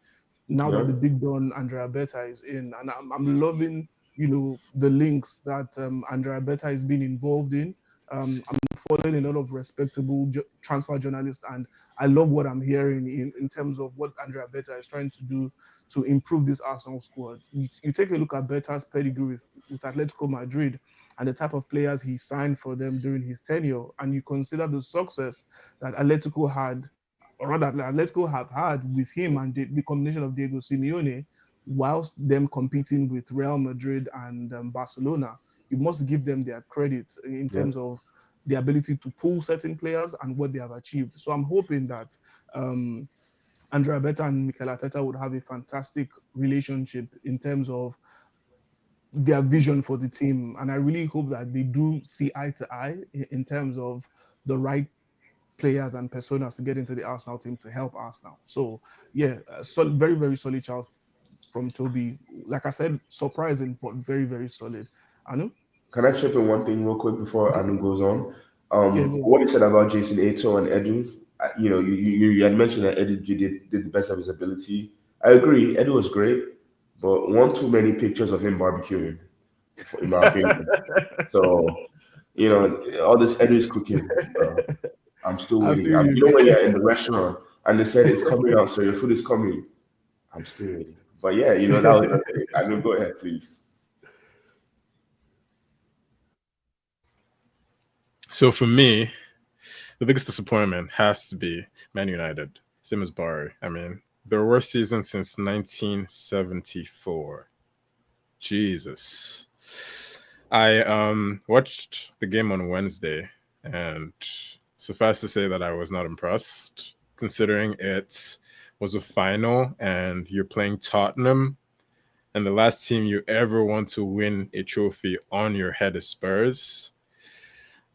Now that yeah. the big don Andrea Beta is in, and I'm loving the links that Andrea Beta is being involved in. I'm following a lot of respectable transfer journalists, and I love what I'm hearing in terms of what Andrea Beta is trying to do to improve this Arsenal squad. You take a look at Beta's pedigree with Atletico Madrid and the type of players he signed for them during his tenure, and you consider the success that Atletico had, or rather, Atletico have had with him and the combination of Diego Simeone, whilst them competing with Real Madrid and Barcelona. You must give them their credit in Yeah. terms of the ability to pull certain players and what they have achieved. So I'm hoping that Andrea Beta and Mikel Arteta would have a fantastic relationship in terms of their vision for the team. And I really hope that they do see eye to eye in terms of the right players and personas to get into the Arsenal team to help Arsenal. So yeah, so very, very solid shout from Toby. Like I said, surprising, but very, very solid. Anu? Can I chip in one thing real quick before Anu goes on? Yeah, go on. What you said about Jason Ato and Edu, you had mentioned that Edu did the best of his ability. I agree, Edu was great, but one too many pictures of him barbecuing, in my opinion. So, all this Edu is cooking, bro. I'm still I waiting. feel You know when you. you're in the restaurant and they said it's coming out, so your food is coming. I'm still waiting. But yeah, that was the thing. I mean, go ahead, please. So for me, the biggest disappointment has to be Man United. Same as Barry. I mean, their worst season since 1974. Jesus. I watched the game on Wednesday, and suffice to say that I was not impressed, considering it was a final and you're playing Tottenham, and the last team you ever want to win a trophy on your head is Spurs.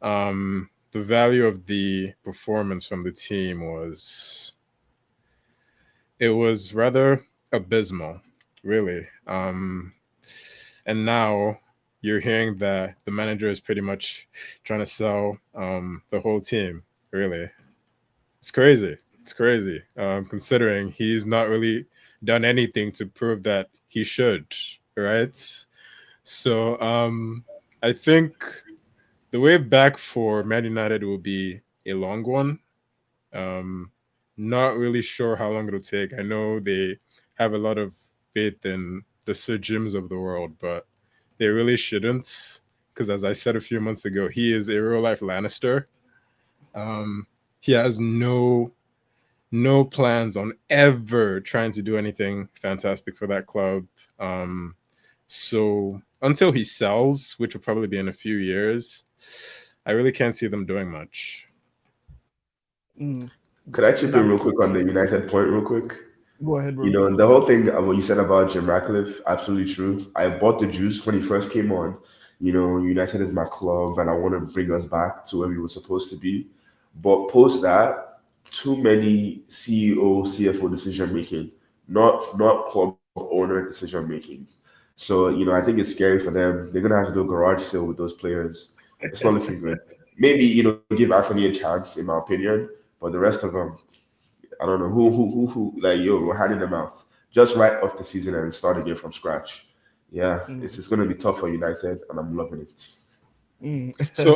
The value of the performance from the team was rather abysmal, really. And now you're hearing that the manager is pretty much trying to sell the whole team. Really, it's crazy. It's crazy, considering he's not really done anything to prove that he should, right? So I think the way back for Man United will be a long one. Um, Not really sure how long it'll take. I know they have a lot of faith in the Sir Jims of the world, but they really shouldn't. Because as I said a few months ago, he is a real life Lannister. Um, he has no plans on ever trying to do anything fantastic for that club. Um, so until he sells, which will probably be in a few years, I really can't see them doing much. Mm, Could I chip in that real quick on the United point, real quick? Go ahead, You bro. know, and the whole thing what you said about Jim Ratcliffe, absolutely true. I bought the juice when he first came on. You know, United is my club, and I want to bring us back to where we were supposed to be. But post that, too many CEO, CFO decision making, not club owner decision making. So you know, I think it's scary for them. They're gonna have to do a garage sale with those players. It's not looking good. Maybe give Anthony a chance, in my opinion. But the rest of them, I don't know who like we're handing them out just right off the season and start again from scratch. Yeah, it's Mm, it's gonna be tough for United, and I'm loving it. mm, So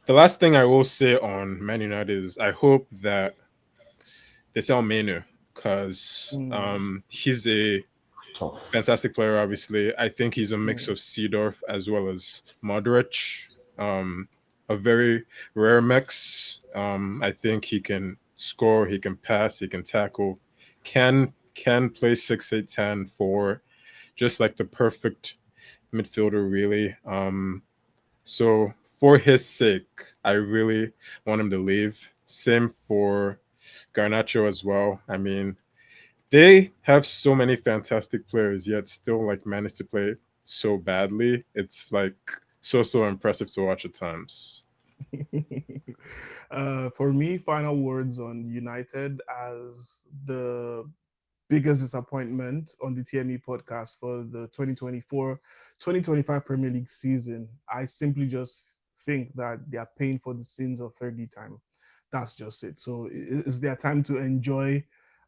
the last thing I will say on Man United is I hope that they sell Menu because mm, he's a Tough. fantastic player. Obviously, I think he's a mix mm, of Seedorf as well as Modric. Um, a very rare mix. I think he can score, he can pass, he can tackle, can play 6, 8, 10 for just like the perfect midfielder, really. So for his sake, I really want him to leave. Same for Garnacho as well. I mean, they have so many fantastic players, yet still like manage to play so badly. It's like so impressive to watch at times. for me, final words on United as the biggest disappointment on the TME podcast for the 2024-2025 Premier League season. I simply just think that they are paying for the sins of Fergie time. That's just it. So it's their time to enjoy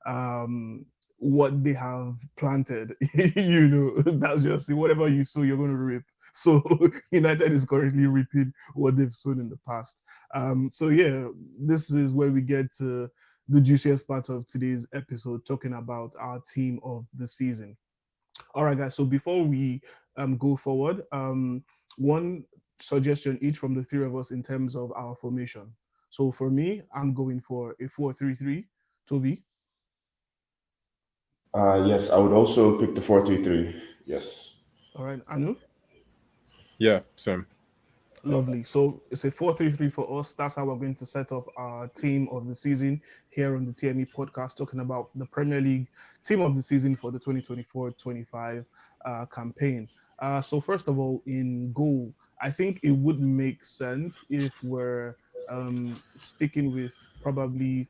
um, what they have planted. That's just it. Whatever you sow, you're going to reap. So United is currently reaping what they've sown in the past. So yeah, this is where we get to the juiciest part of today's episode, talking about our team of the season. All right, guys. So before we go forward, one suggestion each from the three of us in terms of our formation. So for me, I'm going for a 4-3-3. Toby, Yes, I would also pick the 4-3-3. Yes. all right, Anu. Yeah, same. Lovely. So it's a 4-3-3 for us. That's how we're going to set up our team of the season here on the TME podcast, talking about the Premier League team of the season for the 2024-25 campaign. So first of all, in goal, I think it would make sense if we're sticking with probably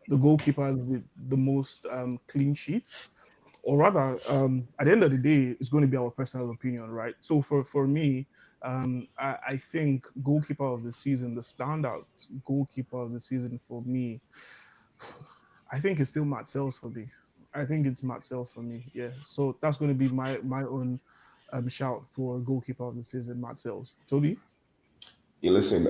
the goalkeepers with the most clean sheets, or rather, at the end of the day, it's going to be our personal opinion, right? So for me, I think goalkeeper of the season, the standout goalkeeper of the season for me, I think it's still Matt Sales for me. I think it's Matt Sales for me. Yeah. So that's going to be my own shout for goalkeeper of the season, Matt Sales. Toby. Yeah, listen,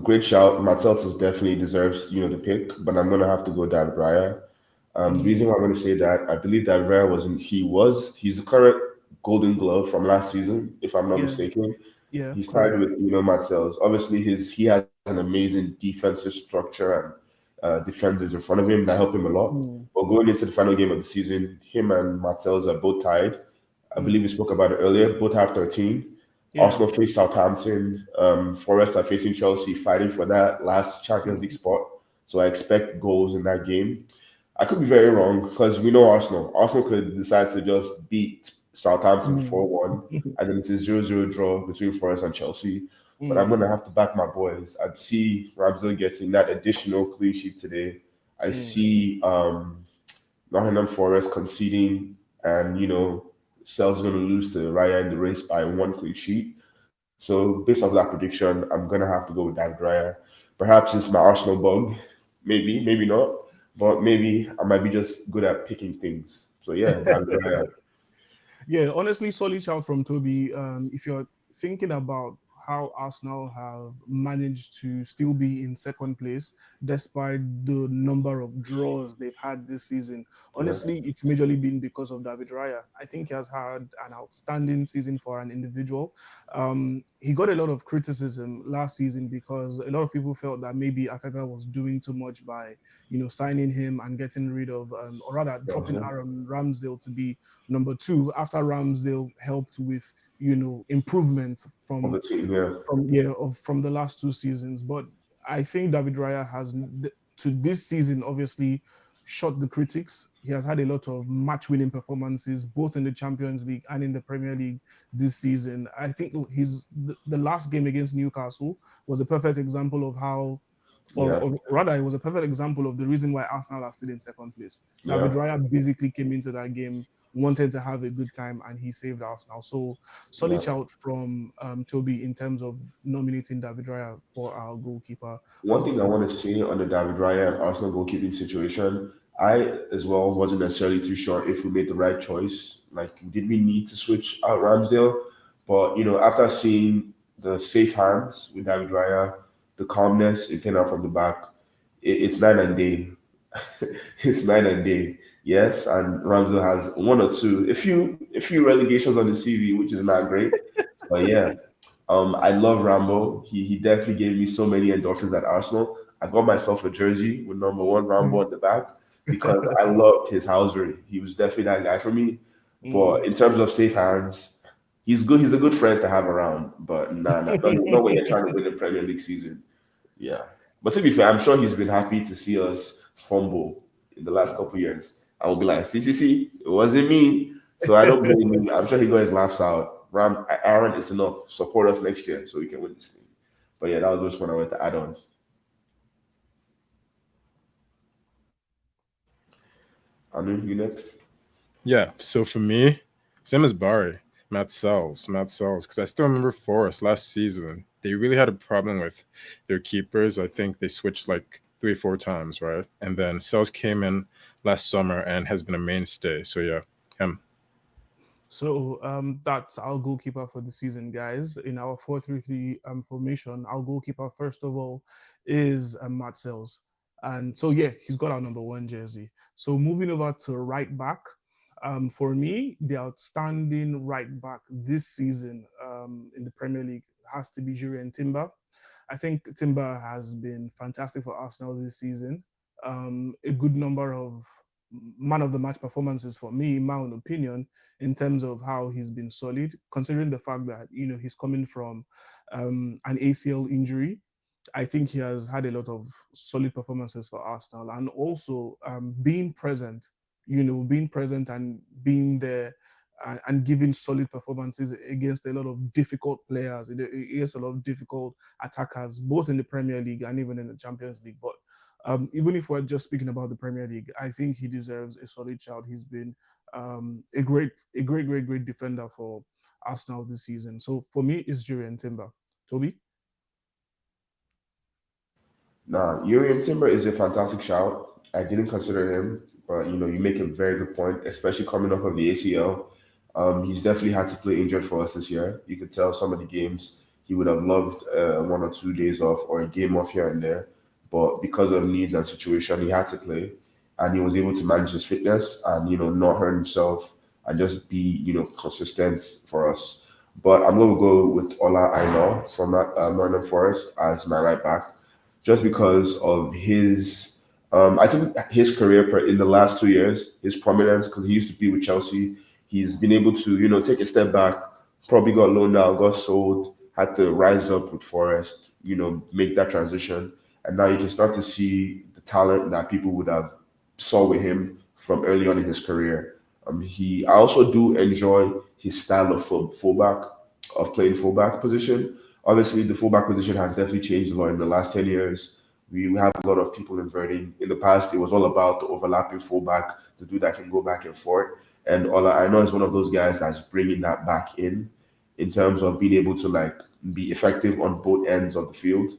great shout. Marteltus definitely deserves, the pick, but I'm gonna have to go down Raya. The reason why I'm going to say that, I believe that Raya he's the current Golden Glove from last season, if I'm not Yeah. mistaken. Yeah. He's Correct. tied with Marcel's. Obviously, he has an amazing defensive structure and defenders in front of him that help him a lot. Mm, But going into the final game of the season, him and Marcel's are both tied. I believe mm, we spoke about it earlier. Both have 13. yeah. Arsenal face Southampton. Forest are facing Chelsea, fighting for that last Champions League Mm, spot. So I expect goals in that game. I could be very wrong because we know Arsenal. Arsenal could decide to just beat Southampton Mm. 4-1, and then it's a 0-0 draw between Forest and Chelsea. But I'm Mm. gonna have to back my boys. I'd see Ramsdale getting that additional clean sheet today. I Mm. see Nottingham Forest conceding, and Cel's going to lose to Raya in the race by one clean sheet. So based off that prediction, I'm going to have to go with David Raya. Perhaps it's my Arsenal bug, maybe, maybe not, but maybe I might be just good at picking things. So yeah, David Raya. Yeah, honestly, solid shout from Toby. If you're thinking about how Arsenal have managed to still be in second place despite the number of draws they've had this season, Yeah, honestly, it's majorly been because of David Raya. I think he has had an outstanding season for an individual. He got a lot of criticism last season because a lot of people felt that maybe Ateta was doing too much by, signing him and getting rid of, or rather, dropping Ramsdale Aaron Ramsdale to be number two after Ramsdale helped with improvement of the team. Yeah, from the last two seasons. But I think David Raya has to this season obviously shot the critics. He has had a lot of match winning performances both in the Champions League and in the Premier League this season. I think the last game against Newcastle was a perfect example of how yeah, or rather, it was a perfect example of the reason why Arsenal are still in second place. yeah. David Raya basically came into that game, wanted to have a good time, and he saved Arsenal. So, solid Yeah. shout from Toby in terms of nominating David Raya for our goalkeeper for One the thing I season. want to say on the David Raya and Arsenal goalkeeping situation, I as well wasn't necessarily too sure if we made the right choice. Like, did we need to switch out Ramsdale? But after seeing the safe hands with David Raya, the calmness it came out from the back, it's night and day. It's night and day. Yes, and Ramsdale has one or two, a few relegations on the CV, which is not great. But yeah, I love Rambo. He definitely gave me so many endorphins at Arsenal. I got myself a jersey with number one Rambo Mm. on the back because I loved his housery. He was definitely that guy for me. Mm. But in terms of safe hands, he's good. He's a good friend to have around. But nah, nah, not when you're trying to win the Premier League season. Yeah. But to be fair, I'm sure he's been happy to see us fumble in the last couple of years. I will be like, see, it wasn't me. So I don't blame him. I'm sure he got his laughs out. Aaron, it's enough. Support us next year so we can win this thing. But yeah, that was just when I went to add-ons. Anu, you next? Yeah. So for me, same as Barry, Matt Sells, because I still remember Forest last season. They really had a problem with their keepers. I think they switched like 3 or 4 times, right? And then Sells came in last summer and has been a mainstay. So yeah, him. So that's our goalkeeper for the season, guys. In our 4-3-3 formation, our goalkeeper first of all is Matt Sells, and so yeah, he's got our number one jersey. So moving over to right back, for me, the outstanding right back this season in the Premier League has to be Jurien Timber. I think Timber has been fantastic for Arsenal this season. A good number of man of the match performances for me, in my own opinion, in terms of how he's been solid, considering the fact that he's coming from an ACL injury. I think he has had a lot of solid performances for Arsenal, and also being present and being there and giving solid performances against a lot of difficult players, against a lot of difficult attackers, both in the Premier League and even in the Champions League. But even if we're just speaking about the Premier League, I think he deserves a solid shout. He's been a great defender for Arsenal this season. So for me, it's Jurien Timber. Toby? Nah, Urian Timber is a fantastic shout. I didn't consider him, but you make a very good point, especially coming off of the ACL. He's definitely had to play injured for us this year. You could tell some of the games he would have loved 1 or 2 days off or a game off here and there, but because of needs and situation, he had to play, and he was able to manage his fitness and not hurt himself and just be consistent for us. But I'm gonna go with Ola Aina from Nottingham Forest as my right back just because of his, I think his career in the last 2 years, his prominence, because he used to be with Chelsea, he's been able to, take a step back, probably got loaned out, got sold, had to rise up with Forest, make that transition. And now you can start to see the talent that people would have saw with him from early on in his career. I also do enjoy his style of fullback, of playing fullback position. Obviously, the fullback position has definitely changed a lot in the last 10 years. We have a lot of people inverting. In the past, it was all about the overlapping fullback, the dude that can go back and forth. And Ola, I know is one of those guys that's bringing that back in terms of being able to like be effective on both ends of the field,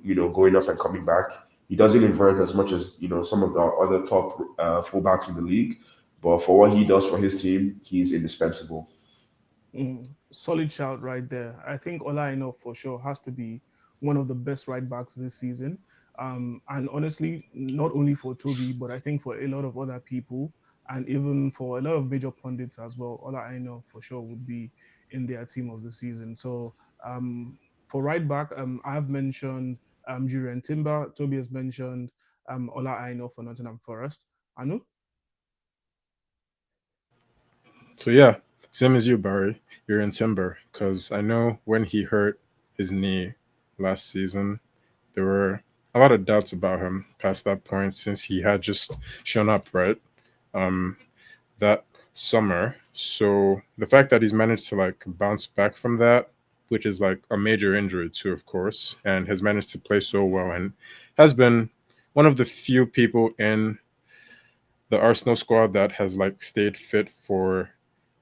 going up and coming back. He doesn't invert as much as some of the other top fullbacks in the league, but for what he does for his team, he's indispensable. Solid shout right there. I think Ola Aina for sure has to be one of the best right backs this season. And honestly, not only for Toby, but I think for a lot of other people, and even for a lot of major pundits as well, Ola Aina for sure would be in their team of the season. So for right back, I've mentioned Julian Timber. Toby has mentioned Ola Aina for Nottingham Forest. Anu? So yeah, same as you, Barry. You're in Timber because I know when he hurt his knee last season, there were a lot of doubts about him past that point since he had just shown up right um, that summer. So the fact that he's managed to like bounce back from that, which is like a major injury too, of course, and has managed to play so well and has been one of the few people in the Arsenal squad that has like stayed fit for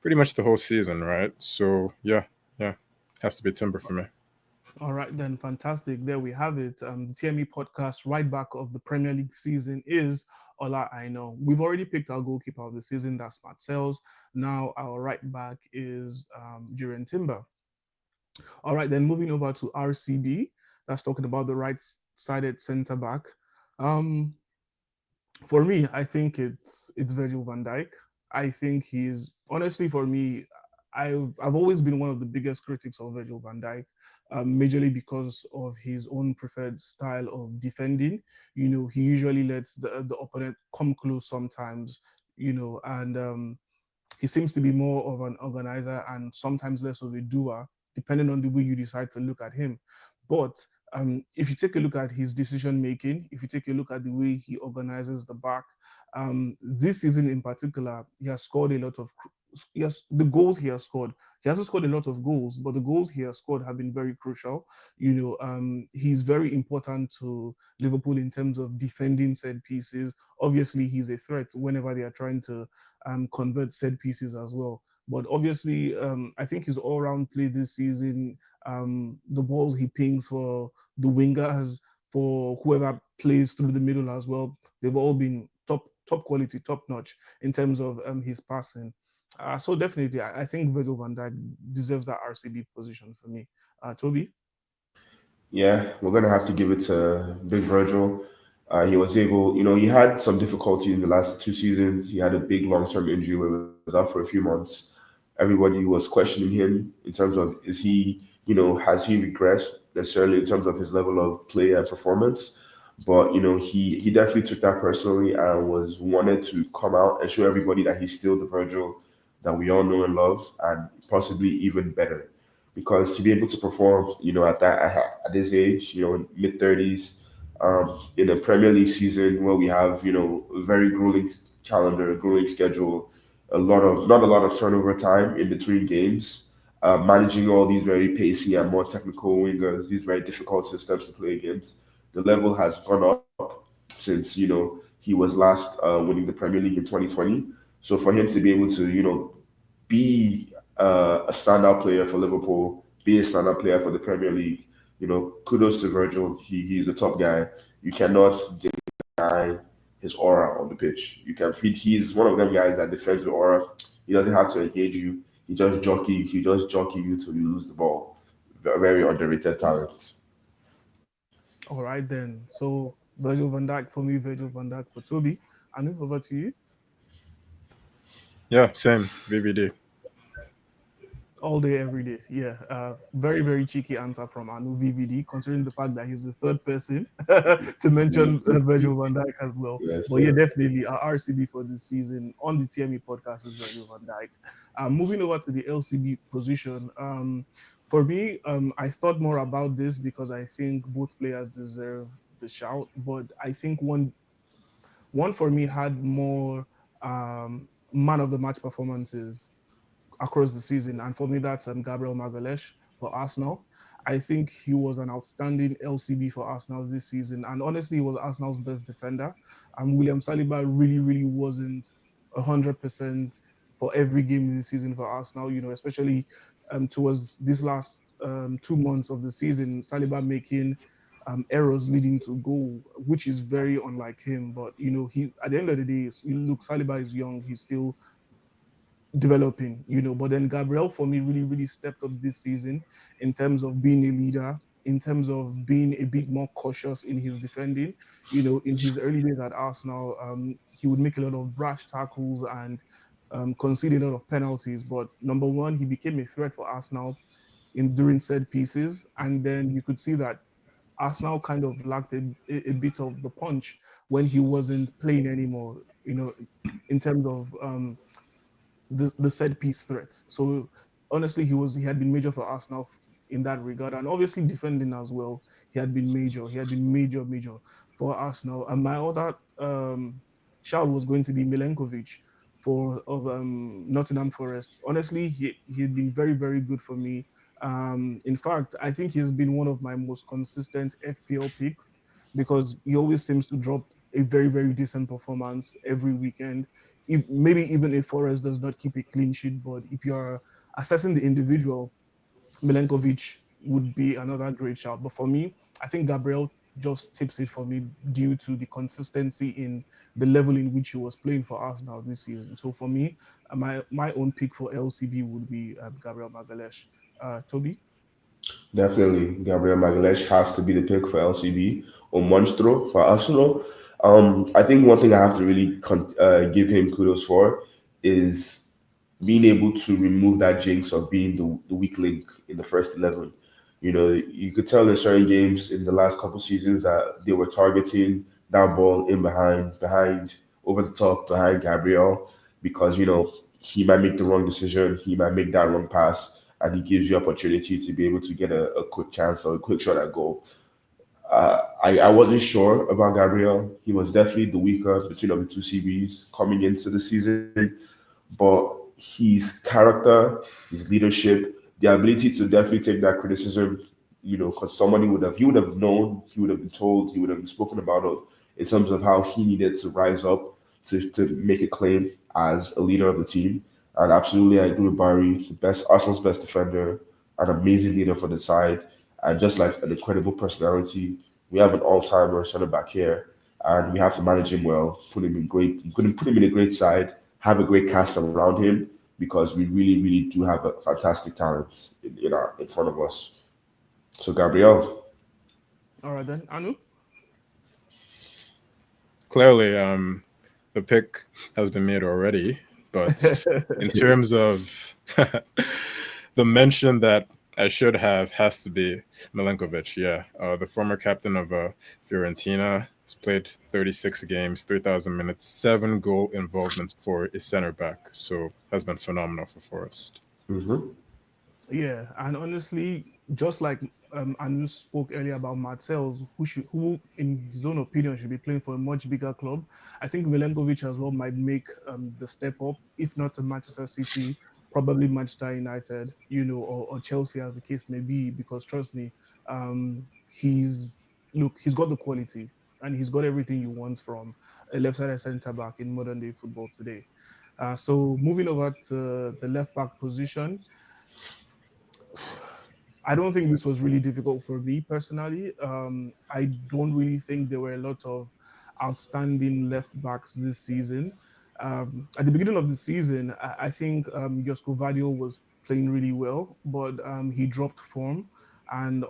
pretty much the whole season, right? So yeah, has to be Timber for me. All right, then, fantastic. There we have it. The TME podcast right back of the Premier League season is Ola Aina. We've already picked our goalkeeper of the season, that's Marcels. Now our right back is Jurien Timber. All right, then moving over to RCB, that's talking about the right-sided centre back. Um, for me, I think it's Virgil van Dijk. I think he's honestly for me, I've always been one of the biggest critics of Virgil van Dijk, majorly because of his own preferred style of defending. He usually lets the opponent come close sometimes. And he seems to be more of an organizer and sometimes less of a doer, depending on the way you decide to look at him. But if you take a look at his decision making, if you take a look at the way he organizes the back, this season in particular, he has scored a lot of. Yes, the goals he has scored. He hasn't scored a lot of goals, but the goals he has scored have been very crucial. He's very important to Liverpool in terms of defending set pieces. Obviously, he's a threat whenever they are trying to convert set pieces as well. But obviously, I think his all-round play this season, the balls he pings for the wingers, for whoever plays through the middle as well, they've all been top quality, top notch in terms of his passing. So definitely, I think Virgil van Dijk deserves that RCB position for me. Toby? Yeah, we're gonna have to give it to Big Virgil. He was able, he had some difficulty in the last 2 seasons. He had a big long-term injury where he was out for a few months. Everybody was questioning him in terms of has he regressed necessarily in terms of his level of play and performance. But he definitely took that personally and was wanted to come out and show everybody that he's still the Virgil that we all know and love, and possibly even better. Because to be able to perform, at this age, mid 30s, in a Premier League season where we have a very grueling calendar, a grueling schedule, not a lot of turnover time in between games, managing all these very pacey and more technical wingers, these very difficult systems to play against. The level has gone up since he was last winning the Premier League in 2020. So for him to be able to be a standout player for Liverpool, be a standout player for the Premier League. Kudos to Virgil. He's a top guy. You cannot deny his aura on the pitch. You can feed. He's one of them guys that defends with aura. He doesn't have to engage you. He just jockey you till you lose the ball. Very underrated talent. All right, then. So Virgil van Dijk for me, Virgil van Dijk for Toby. Anu, over to you. Yeah, same VVD. All day, every day. Yeah. Very, very cheeky answer from Anu VVD, considering the fact that he's the third person to mention Virgil van Dijk as well. Yes, But yeah, sir. definitely our RCB for this season on the TME podcast is Virgil van Dijk. Moving over to the LCB position. For me, I thought more about this because I think both players deserve the shout, but I think one for me had more man of the match performances across the season. And for me, that's Gabriel Magalhaes for Arsenal. I think he was an outstanding LCB for Arsenal this season. And honestly, he was Arsenal's best defender. And William Saliba really, really wasn't 100% for every game this season for Arsenal, especially towards this last 2 months of the season, Saliba making errors leading to goal, which is very unlike him. But, he at the end of the day, look, Saliba is young. He's still developing. But then Gabriel, for me, really, really stepped up this season in terms of being a leader, in terms of being a bit more cautious in his defending. In his early days at Arsenal, he would make a lot of brash tackles and concede a lot of penalties. But number one, he became a threat for Arsenal in during set pieces, and then you could see that Arsenal kind of lacked a bit of the punch when he wasn't playing anymore. In terms of the set piece threat. So honestly, he had been major for Arsenal in that regard, and obviously defending as well. He had been major. He had been major for Arsenal. And my other shout was going to be Milenkovic for of Nottingham Forest. Honestly, he had been very very good for me. In fact, I think he's been one of my most consistent FPL picks because he always seems to drop a very very decent performance every weekend. If, maybe even if Forest does not keep a clean sheet, but if you're assessing the individual, Milenkovic would be another great shout. But for me, I think Gabriel just tips it for me due to the consistency in the level in which he was playing for Arsenal this season. So for me, my own pick for LCB would be Gabriel Magalhaes. Toby? Definitely, Gabriel Magalhaes has to be the pick for LCB or Monstro for Arsenal. I think one thing I have to really give him kudos for is being able to remove that jinx of being the weak link in the first 11. You could tell in certain games in the last couple seasons that they were targeting that ball in behind, over the top, behind Gabriel, because, he might make the wrong decision, he might make that wrong pass, and he gives you opportunity to be able to get a quick chance or a quick shot at goal. I wasn't sure about Gabriel. He was definitely the weaker between the two CBs coming into the season, but his character, his leadership, the ability to definitely take that criticism, because somebody he would have known, he would have been told, he would have been spoken about it in terms of how he needed to rise up to make a claim as a leader of the team. And absolutely, I agree with Barry, the best Arsenal's best defender, an amazing leader for the side, and just like an incredible personality. We have an all-timer centre back here, and we have to manage him well, put him in a great side, have a great cast around him, because we really, really do have a fantastic talent in front of us. So Gabriel, All right then, Anu. Clearly, the pick has been made already, but in terms of the mention that I should have has to be Milenkovic. Yeah, the former captain of Fiorentina has played 36 games, 3,000 minutes, 7 goal involvements for a center back. So has been phenomenal for Forest. hmm Yeah, and honestly, just like Anu spoke earlier about Marcels, who in his own opinion should be playing for a much bigger club, I think Milenkovic as well might make the step up, if not to Manchester City, probably Manchester United, or Chelsea as the case may be. Because trust me, he's got the quality and he's got everything you want from a left-sided centre back in modern day football today. So moving over to the left back position. I don't think this was really difficult for me personally. I don't really think there were a lot of outstanding left backs this season. At the beginning of the season, I think Josko Vadio was playing really well, but he dropped form, and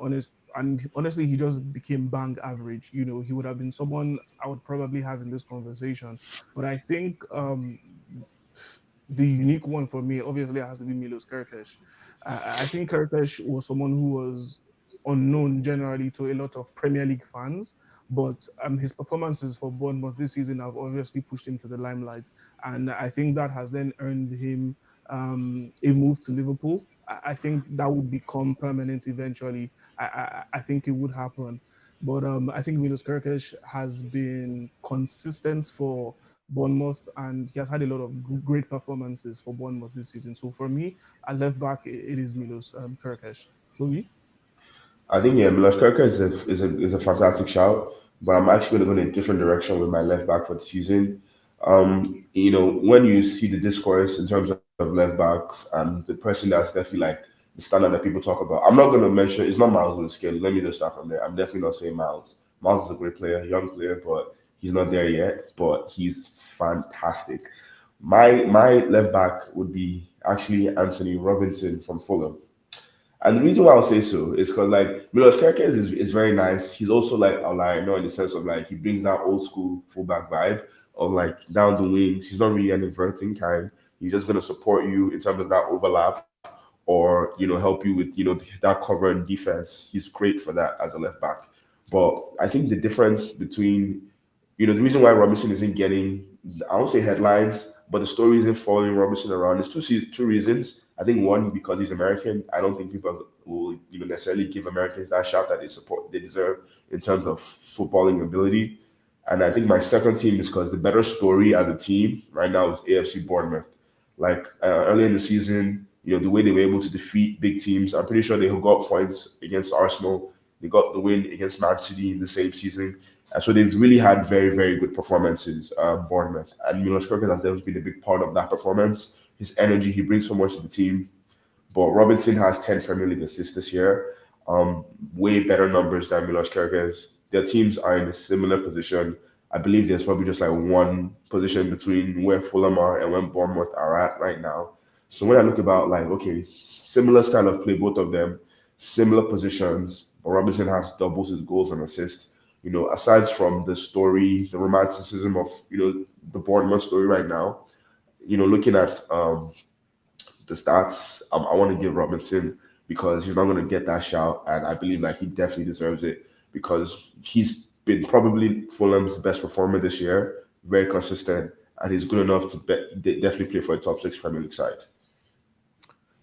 honestly, he just became bang average. He would have been someone I would probably have in this conversation, but I think the unique one for me, obviously, has to be Milos Kerkesh. I think Kerkesh was someone who was unknown generally to a lot of Premier League fans, but his performances for Bournemouth this season have obviously pushed him to the limelight, and I think that has then earned him a move to Liverpool. I think that would become permanent eventually. I think it would happen. But I think Milos Kerkesh has been consistent for Bournemouth, and he has had a lot of great performances for Bournemouth this season. So for me, at left back, it is Milos Kerkesh. Toby? I think yeah, Milos Kerker is a fantastic shout, but I'm actually going to go in a different direction with my left back for the season. When you see the discourse in terms of left backs and the person that's definitely like the standard that people talk about, I'm not going to mention it's not Miles with scale. Let me just start from there. I'm definitely not saying Miles. Miles is a great player, young player, but he's not there yet. But he's fantastic. My left back would be actually Anthony Robinson from Fulham. And the reason why I'll say so is because like Milos Kerkez is very nice. He's also like I know in the sense of like he brings that old school fullback vibe of like down the wings. He's not really an inverting kind. He's just gonna support you in terms of that overlap or help you with that cover and defense. He's great for that as a left back. But I think the difference between the reason why Robinson isn't getting, I won't say headlines, but the story isn't following Robinson around. There's two reasons. I think one, because he's American. I don't think people will necessarily give Americans that shout that they deserve in terms of footballing ability. And I think my second team is because the better story as a team right now is AFC Bournemouth. Like early in the season, the way they were able to defeat big teams. I'm pretty sure they got points against Arsenal. They got the win against Man City in the same season. And so they've really had very, very good performances, Bournemouth. And Milos Kerkez has definitely been a big part of that performance. His energy, he brings so much to the team. But Robinson has 10 Premier League assists this year, way better numbers than Milos Kerkez. Their teams are in a similar position. I believe there's probably just like one position between where Fulham are and where Bournemouth are at right now. So when I look about like, okay, similar style of play, both of them, similar positions, but Robinson has doubles his goals and assists. Aside from the story, the romanticism of the Bournemouth story right now, looking at the stats, I want to give Robinson because he's not going to get that shout, and I believe like he definitely deserves it because he's been probably Fulham's best performer this year, very consistent, and he's good enough to definitely play for a top six Premier League side.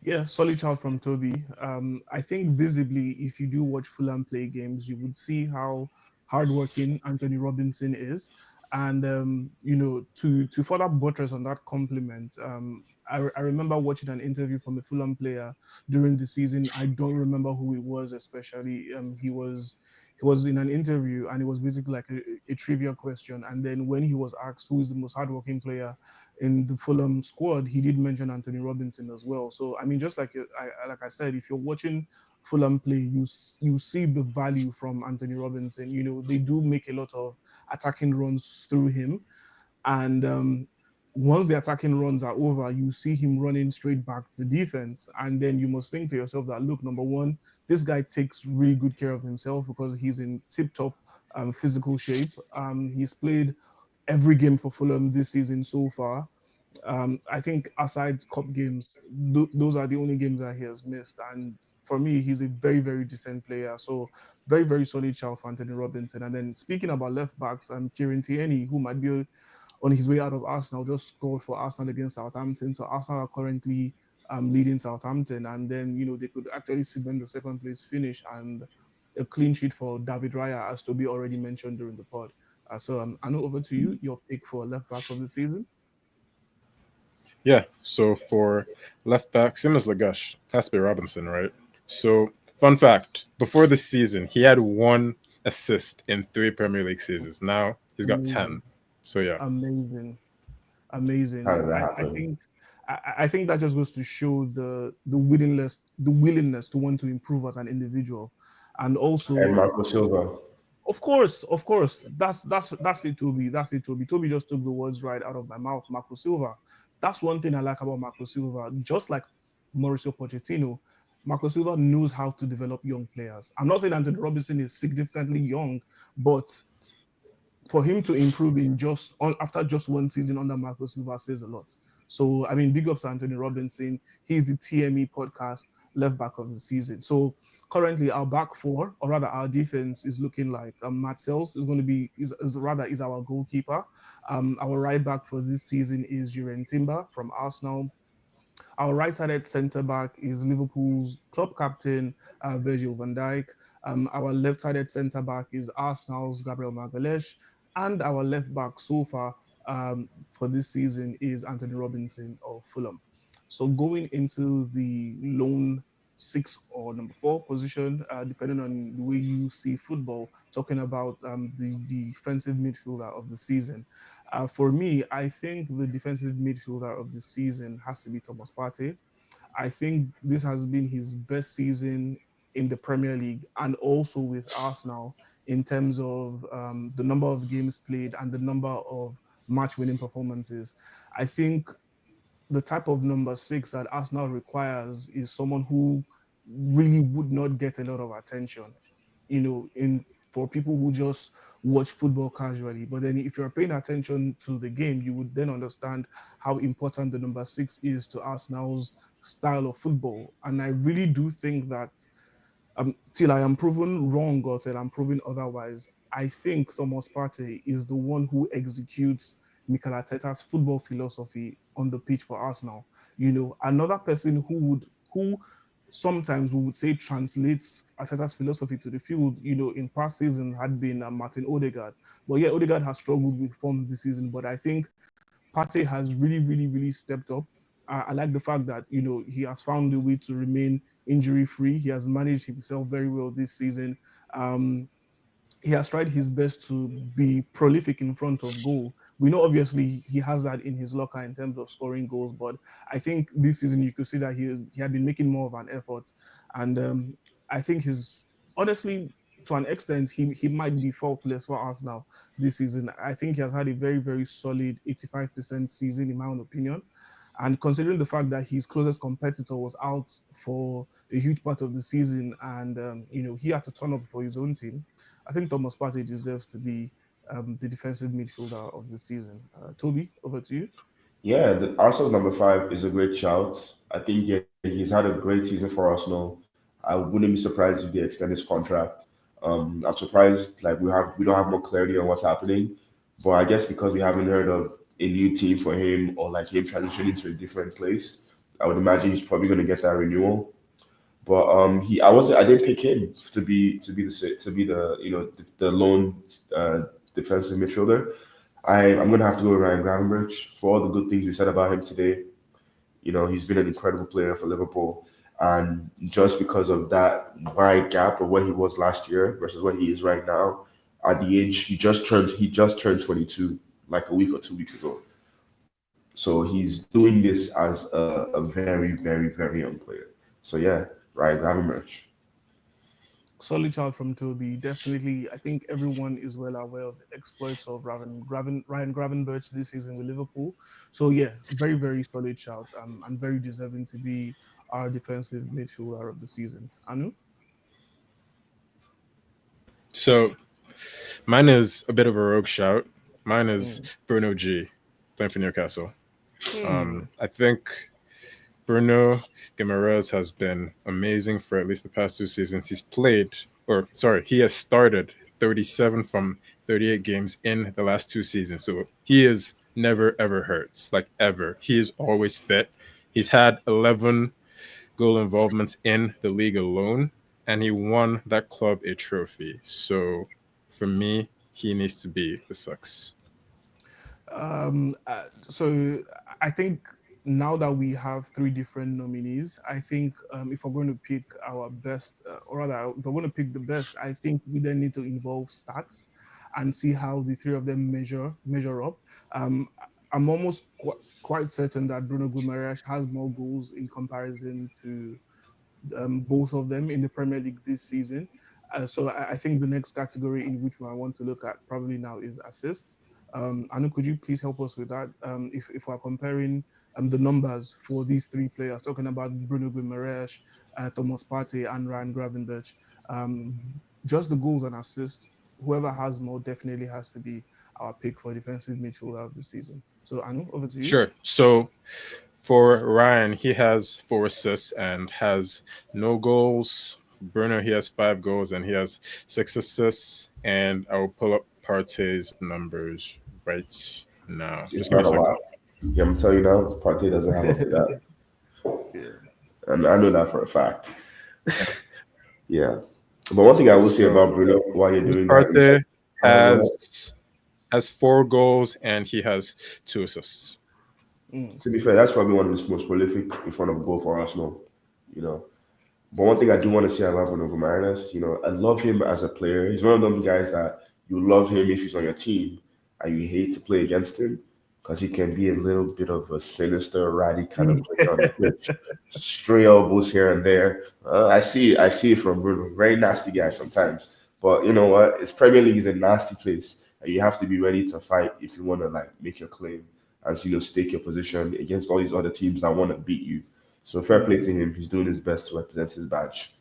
Yeah, solid child from Toby. I think visibly, if you do watch Fulham play games, you would see how hardworking Anthony Robinson is. And to further buttress on that compliment, I remember watching an interview from a Fulham player during the season. I don't remember who it was, especially. He was in an interview, and it was basically like a trivia question. And then when he was asked who is the most hardworking player in the Fulham squad, he did mention Anthony Robinson as well. So I mean, just like I said, if you're watching Fulham play, you see the value from Anthony Robinson. They do make a lot of attacking runs through him, and once the attacking runs are over, you see him running straight back to defense, and then you must think to yourself that look, number one, this guy takes really good care of himself because he's in tip-top physical shape. He's played every game for Fulham this season so far. I think aside cup games, those are the only games that he has missed. And for me, he's a very, very decent player. So very, very solid shout for Anthony Robinson. And then speaking about left backs, Kieran Tierney, who might be on his way out of Arsenal, just scored for Arsenal against Southampton. So Arsenal are currently leading Southampton, and then they could actually cement the second place finish and a clean sheet for David Raya, as Toby already mentioned during the pod. I know over to you, your pick for left back of the season. Yeah. So for left back, same as Lagash, has to be Robinson, right? So fun fact: before this season, he had one assist in three Premier League seasons. Now he's got 10. Amazing, So yeah. amazing, How amazing. did that I happen? think I think that just goes to show the willingness to want to improve as an individual, and And also, Marco Silva. of course, that's it, Toby. That's it, Toby. Toby just took the words right out of my mouth. Marco Silva. That's one thing I like about Marco Silva. Just like Mauricio Pochettino, Marco Silva knows how to develop young players. I'm not saying Anthony Robinson is significantly young, but for him to improve in just on after just one season under Marco Silva says a lot. So I mean, big ups to Anthony Robinson. He's the TME podcast left back of the season. So currently our back four, or rather our defense, is looking like Matt Sells is going to be is our goalkeeper. Our right back for this season is Juren Timber from Arsenal. Our right-sided centre back is Liverpool's club captain, Virgil van Dijk. Our left-sided centre back is Arsenal's Gabriel Magalhaes, and our left back so far for this season is Anthony Robinson of Fulham. So going into the lone six or number four position, depending on the way you see football, talking about the defensive midfielder of the season. For me, I think the defensive midfielder of the season has to be Thomas Partey. I think this has been his best season in the Premier League and also with Arsenal in terms of the number of games played and the number of match winning performances. I think the type of number six that Arsenal requires is someone who really would not get a lot of attention, in for people who just watch football casually. But then if you're paying attention to the game, you would then understand how important the number six is to Arsenal's style of football. And I really do think that till I am proven wrong or till I'm proven otherwise, I think Thomas Partey is the one who executes Mikel Arteta's football philosophy on the pitch for Arsenal. Another person who sometimes we would say translates Arteta's philosophy to the field, in past season had been Martin Odegaard. But yeah, Odegaard has struggled with form this season, but I think Partey has really, really, really stepped up. I like the fact that he has found a way to remain injury free. He has managed himself very well this season. Um, he has tried his best to be prolific in front of goal. We know obviously he has that in his locker in terms of scoring goals, but I think this season you could see that he had been making more of an effort, and I think he's honestly to an extent he might be faultless for Arsenal this season. I think he has had a very very solid 85% season in my own opinion. And considering the fact that his closest competitor was out for a huge part of the season, and he had to turn up for his own team, I think Thomas Partey deserves to be the defensive midfielder of the season. Toby, over to you. Yeah, the Arsenal's number five is a great shout. I think he's had a great season for Arsenal. I wouldn't be surprised if they extend his contract. I'm surprised like we don't have more clarity on what's happening, but I guess because we haven't heard of a new team for him or like him transitioning to a different place, I would imagine he's probably going to get that renewal. But I didn't pick him to be the lone defensive midfielder. I'm gonna have to go with Ryan Gravenberch for all the good things we said about him today. He's been an incredible player for Liverpool, and just because of that wide gap of where he was last year versus where he is right now, at the age he just turned 22 like a week or 2 weeks ago. So he's doing this as a very very very young player. So yeah, Ryan Gravenberch. Solid shout from Toby. Definitely, I think everyone is well aware of the exploits of Ryan Gravenberch this season with Liverpool. So yeah, very very solid shout, and very deserving to be our defensive midfielder of the season. Anu. So mine is a bit of a rogue shout. Mine is Mm. Bruno G, playing for Newcastle. Hmm. I think Bruno Guimaraes has been amazing for at least the past two seasons. He has started 37 from 38 games in the last two seasons. So he is never ever hurt, like ever. He is always fit. He's had 11 goal involvements in the league alone, and he won that club a trophy. So for me, he needs to be the six. So I think now that we have three different nominees, I think if we're going to pick our best, or rather, if we're going to pick the best, I think we then need to involve stats and see how the three of them measure up. Um, I'm almost quite certain that Bruno Guimaraes has more goals in comparison to both of them in the Premier League this season. So I think the next category in which I want to look at probably now is assists. Anu, could you please help us with that? If we're comparing the numbers for these three players, talking about Bruno Guimaraes, Thomas Partey, and Ryan Gravenberch, um, just the goals and assists, whoever has more definitely has to be our pick for defensive midfielder of the season. So Anu, over to you. Sure. So for Ryan, he has 4 assists and has no goals. For Bruno, he has 5 goals and he has 6 assists. And I will pull up Partey's numbers right now. It's Just give me a not a second. lot. Yeah, I'm telling you now, Partey doesn't have all of that, Yeah. and I know that for a fact. Yeah. But one thing I will say So about Bruno while you're Thomas doing that, you said, Partey go ahead. has 4 goals and he has 2 assists. Mm, To be fair, that's probably one of his most prolific in front of goal for Arsenal. You know, but one thing I do want to say about Bruno Guimaraes, I love him as a player. He's one of them guys that you love him if he's on your team, and you hate to play against him because he can be a little bit of a sinister, ratty kind of mm. player on the pitch. Stray elbows here and there. I see it from Bruno. Very nasty guy sometimes. But you know what? It's Premier League is a nasty place, and you have to be ready to fight if you want to like make your claim and stake your position against all these other teams that want to beat you. So fair play to him. He's doing his best to represent his badge.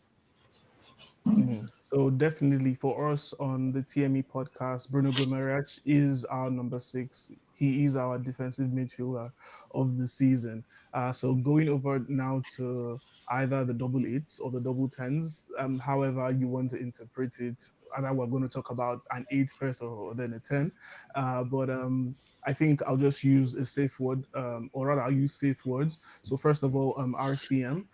Mhm. So definitely for us on the TME podcast, Bruno Guimaraes is our number 6. He is our defensive midfielder of the season. So going over now to either the double eights or the double tens, however you want to interpret it. Either we're going to talk about an eight first or then a 10. But I think I'll just use a safe word, or rather I'll use safe words. So first of all, RCM,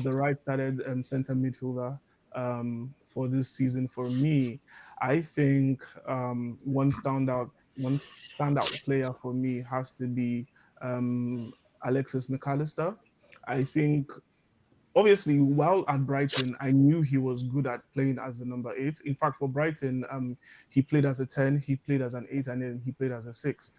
the right-sided center midfielder for this season for me. I think one standout player for me has to be Alexis McAllister. I think obviously while at Brighton, I knew he was good at playing as the number 8. In fact, for Brighton, he played as a 10, he played as an 8, and then he played as a 6.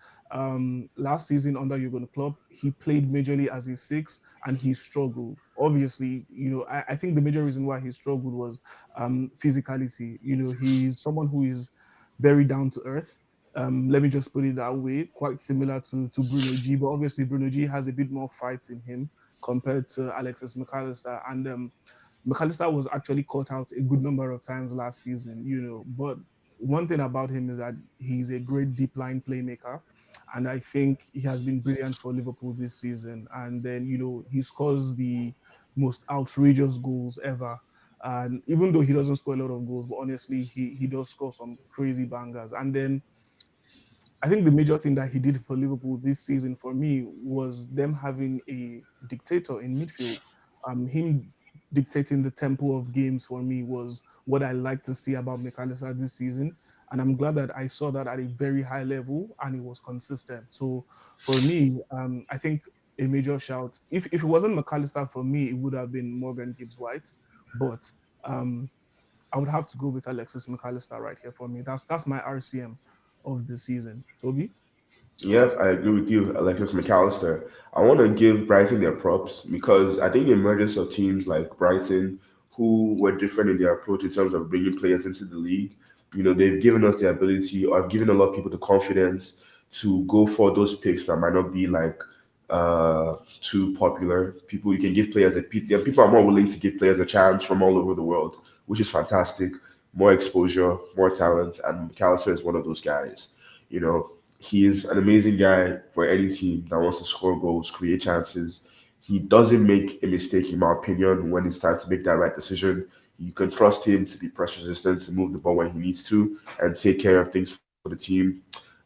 Last season under Jurgen Klopp, he played majorly as a 6, and he struggled. Obviously, I think the major reason why he struggled was physicality. He's someone who is very down to earth. Let me just put it that way, quite similar to Bruno G, but obviously Bruno G has a bit more fight in him compared to Alexis McAllister. And McAllister was actually caught out a good number of times last season, But one thing about him is that he's a great deep line playmaker. And I think he has been brilliant for Liverpool this season. And then, he scores the most outrageous goals ever. And even though he doesn't score a lot of goals, but honestly, he does score some crazy bangers. And then I think the major thing that he did for Liverpool this season for me was them having a dictator in midfield. Him dictating the tempo of games for me was what I like to see about McAllister this season. And I'm glad that I saw that at a very high level and it was consistent. So for me, I think a major shout. If it wasn't McAllister for me, it would have been Morgan Gibbs White. But um, I would have to go with Alexis McAllister right here for me. That's my RCM of the season. Toby? Yes, I agree with you, Alexis McAllister. I want to give Brighton their props because I think the emergence of teams like Brighton, who were different in their approach in terms of bringing players into the league, they've given us the ability or have given a lot of people the confidence to go for those picks that might not be like too popular. People you can give players people are more willing to give players a chance from all over the world, which is fantastic. More exposure, more talent, and McAllister is one of those guys. You know, he is an amazing guy for any team that wants to score goals, create chances. He doesn't make a mistake, in my opinion, when it's time to make that right decision. You can trust him to be press resistant, to move the ball when he needs to, and take care of things for the team.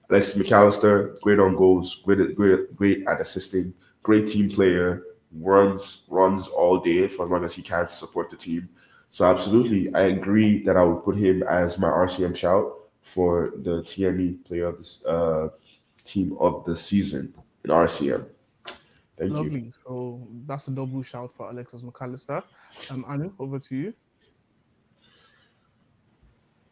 Alexis McAllister, great on goals, great at assisting, great team player, runs all day for as long as he can to support the team. So absolutely, I agree that I would put him as my RCM shout for the TME player of this team of the season in RCM. Thank you. Lovely. So that's a double shout for Alexis McAllister. Anu, over to you.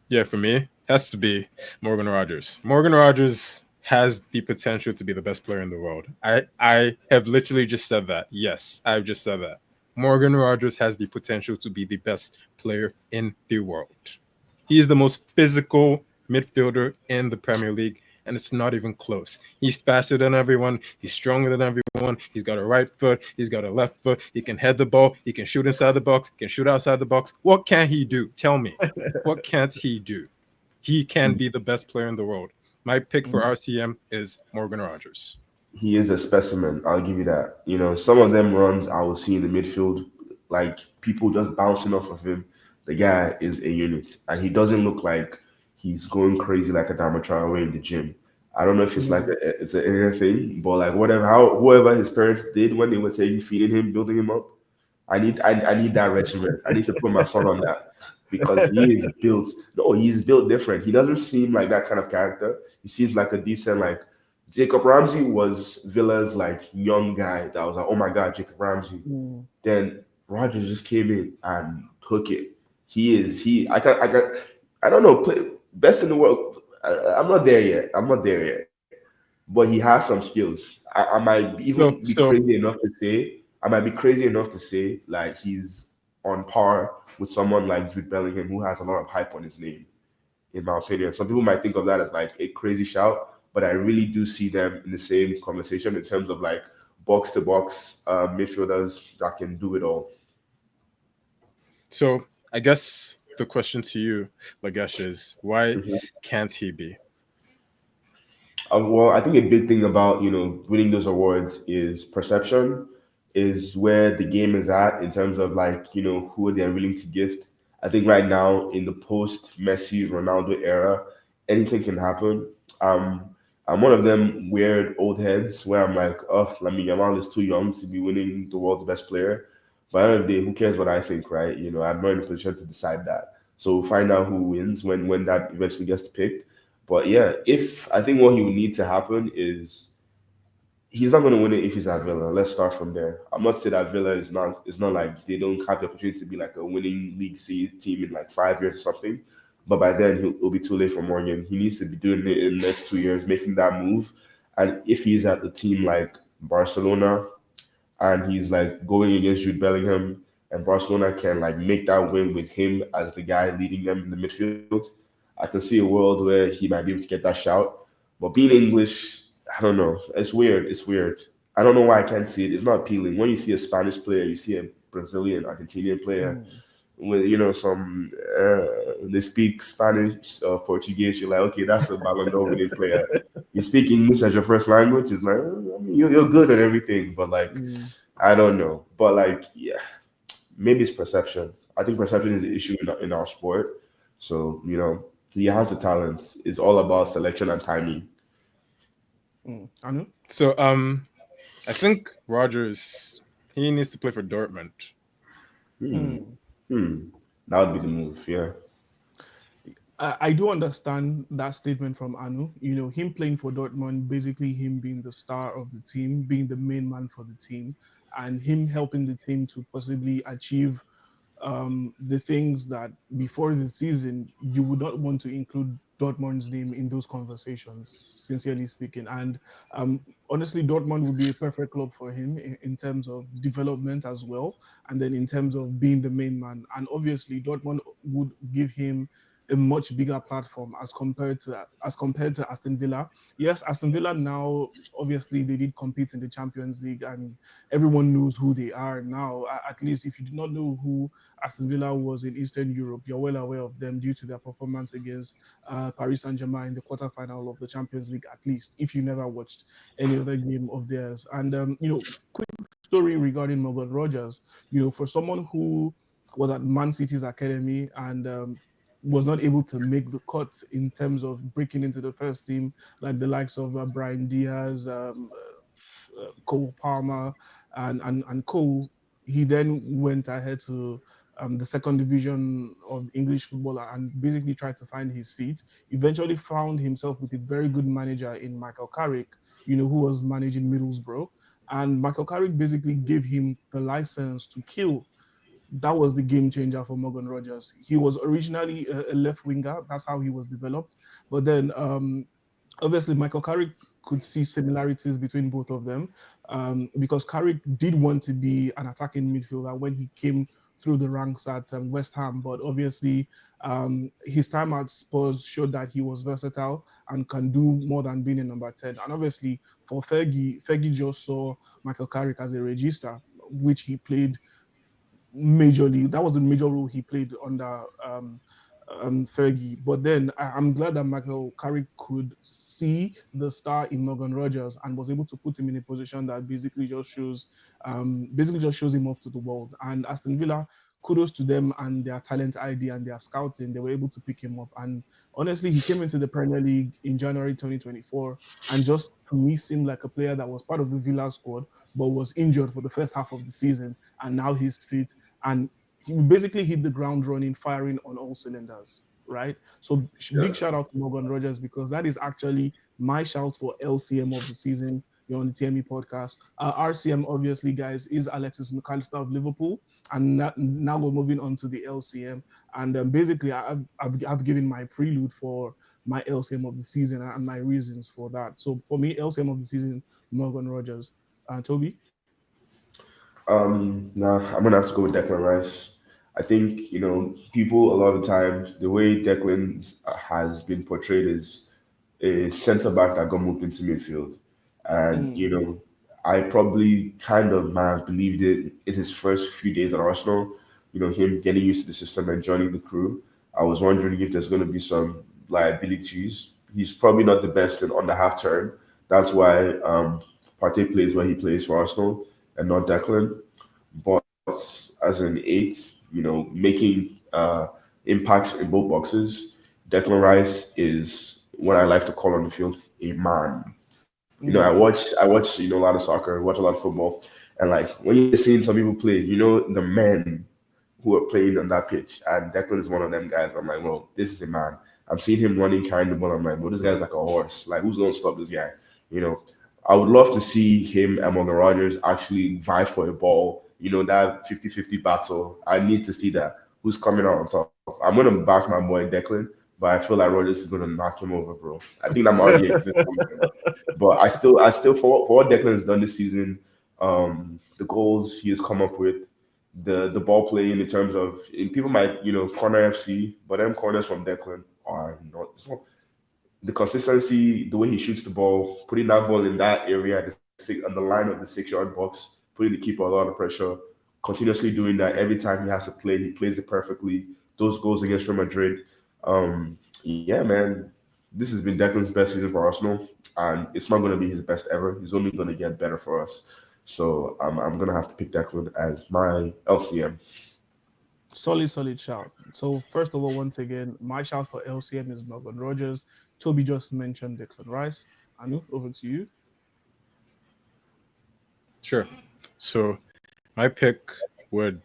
Yeah, for me, it has to be Morgan Rogers. Morgan Rogers has the potential to be the best player in the world. I have literally just said that. Yes, I've just said that. Morgan Rogers has the potential to be the best player in the world. He is the most physical midfielder in the Premier League, and it's not even close. He's faster than everyone. He's stronger than everyone. He's got a right foot. He's got a left foot. He can head the ball. He can shoot inside the box. He can shoot outside the box. What can he do? Tell me. What can't he do? He can be the best player in the world. My pick for RCM is Morgan Rogers. He is a specimen. I'll give you that. Some of them runs I will see in the midfield, like people just bouncing off of him. The guy is a unit, and he doesn't look like he's going crazy like a Traore in the gym. I don't know if it's like Mm. it's an inner thing, but like whoever his parents did when they were feeding him, building him up. I need that regimen. I need to put my son on that. because he is built. No, he's built different. He doesn't seem like that kind of character. He seems like a decent like. Jacob Ramsey was Villa's like young guy that was like, oh my god, Jacob Ramsey. Mm, Then Rogers just came in and took it. He. I don't know. Best in the world. I'm not there yet. I'm not there yet. But he has some skills. I might even So be so crazy enough to say. I might be crazy enough to say like he's on par with someone like Jude Bellingham, who has a lot of hype on his name. In my opinion, some people might think of that as like a crazy shout, but I really do see them in the same conversation in terms of like box to box midfielders that can do it all. so I guess the question to you, Lagesh, is why Mhm. can't he be? Well, I think a big thing about winning those awards is perception, is where the game is at in terms of like who they're willing to gift. I think right now in the post Messi Ronaldo era, anything can happen. Um, I'm one of them weird old heads where I'm like, oh, Lamine Yamal is too young to be winning the world's best player. But at the end of the day, who cares what I think, right? I'm not in a position to decide that. So we'll find out who wins when that eventually gets picked. But yeah, if I think what he would need to happen is he's not going to win it if he's at Villa. Let's start from there. I'm not saying that Villa is not like they don't have the opportunity to be like a winning League C team in like 5 years or something. But by then it'll be too late for Morgan. He needs to be doing it in the next 2 years, making that move. And if he's at the team like Barcelona and he's like going against Jude Bellingham, and Barcelona can like make that win with him as the guy leading them in the midfield, I can see a world where he might be able to get that shout. But being English, I don't know. It's weird. It's weird. I don't know why I can't see it. It's not appealing. When you see a Spanish player, you see a Brazilian, Argentinian player mm, with some they speak Spanish or Portuguese. You're like, okay, that's a Ballon d'Or winning player. You speak English as your first language. It's like, I mean, you're good at everything, but like, mm, I don't know. But like, yeah, maybe it's perception. I think perception is the issue in our sport. So he has the talents. It's all about selection and timing. Anu? So I think Rogers he needs to play for Dortmund. Hmm. Mm. Hmm. That would be the move. Yeah. I do understand that statement from Anu. Him playing for Dortmund, basically him being the star of the team, being the main man for the team, and him helping the team to possibly achieve the things that before the season you would not want to include Dortmund's name in those conversations, sincerely speaking. And honestly, Dortmund would be a perfect club for him in terms of development as well, and then in terms of being the main man. And obviously, Dortmund would give him a much bigger platform as compared to Aston Villa. Yes, Aston Villa now obviously they did compete in the Champions League, and everyone knows who they are now. At least if you do not know who Aston Villa was in Eastern Europe, you're well aware of them due to their performance against Paris Saint-Germain in the quarterfinal of the Champions League, at least, if you never watched any other game of theirs. And, story regarding Morgan Rogers, for someone who was at Man City's academy and was not able to make the cut in terms of breaking into the first team, like the likes of Brian Diaz, Cole Palmer, and Cole. He then went ahead to the second division of English football and basically tried to find his feet. Eventually found himself with a very good manager in Michael Carrick, who was managing Middlesbrough. And Michael Carrick basically gave him the license to kill. That was the game changer for Morgan Rogers. He was originally a left winger. That's how he was developed. But then obviously Michael Carrick could see similarities between both of them because Carrick did want to be an attacking midfielder when he came through the ranks at West Ham, but obviously his time at Spurs showed that he was versatile and can do more than being a number 10. And obviously for Fergie just saw Michael Carrick as a regista, which he played majorly. That was the major role he played under Fergie. But then I'm glad that Michael Carrick could see the star in Morgan Rogers and was able to put him in a position that basically just shows him off to the world. And Aston Villa, kudos to them and their talent ID and their scouting. They were able to pick him up. And honestly, he came into the Premier League in January 2024 and just to me seemed like a player that was part of the Villa squad but was injured for the first half of the season, and now he's fit. And he basically hit the ground running, firing on all cylinders, right? So big Yeah. shout out to Morgan Rogers because that is actually my shout for LCM of the season. You're on the TME podcast. RCM, obviously, guys, is Alexis McAllister of Liverpool, and now we're moving on to the LCM. And basically, I've given my prelude for my LCM of the season and my reasons for that. So for me, LCM of the season, Morgan Rogers. Toby? Nah, I'm gonna have to go with Declan Rice. I think people a lot of times the way Declan has been portrayed is a centre back that got moved into midfield, and Mm, I probably kind of might have believed it in his first few days at Arsenal. Him getting used to the system and joining the crew. I was wondering if there's going to be some liabilities. He's probably not the best on the half turn. That's why Partey plays where he plays for Arsenal and not Declan. But as an eight, making impacts in both boxes, Declan Rice is what I like to call on the field a man. mm. I watch a lot of soccer, watch a lot of football, and like when you're seeing some people play, the men who are playing on that pitch, and Declan is one of them guys. I'm like, well, this is a man. I'm seeing him running, carrying the ball. I'm like, well, this guy's like a horse. Like, who's gonna stop this guy? You know, I would love to see him and Morgan Rogers actually vie for a ball. That 50-50 battle. I need to see that. Who's coming out on top? I'm gonna back my boy Declan, but I feel like Rogers is gonna knock him over, bro. I think that might be existing. But I still for what Declan has done this season, the goals he has come up with, the ball playing in terms of people might corner FC, but them corners from Declan are not. The consistency, the way he shoots the ball, putting that ball in that area on the line of the 6 yard box, putting the keeper a lot of pressure, continuously doing that every time he has to play, he plays it perfectly. Those goals against Real Madrid, yeah, man, this has been Declan's best season for Arsenal, and it's not going to be his best ever. He's only going to get better for us. So I'm going to have to pick Declan as my LCM. Solid shout. So first of all, once again, my shout for LCM is Morgan Rogers. Toby just mentioned Declan Rice. Anu, over to you. Sure. So my pick would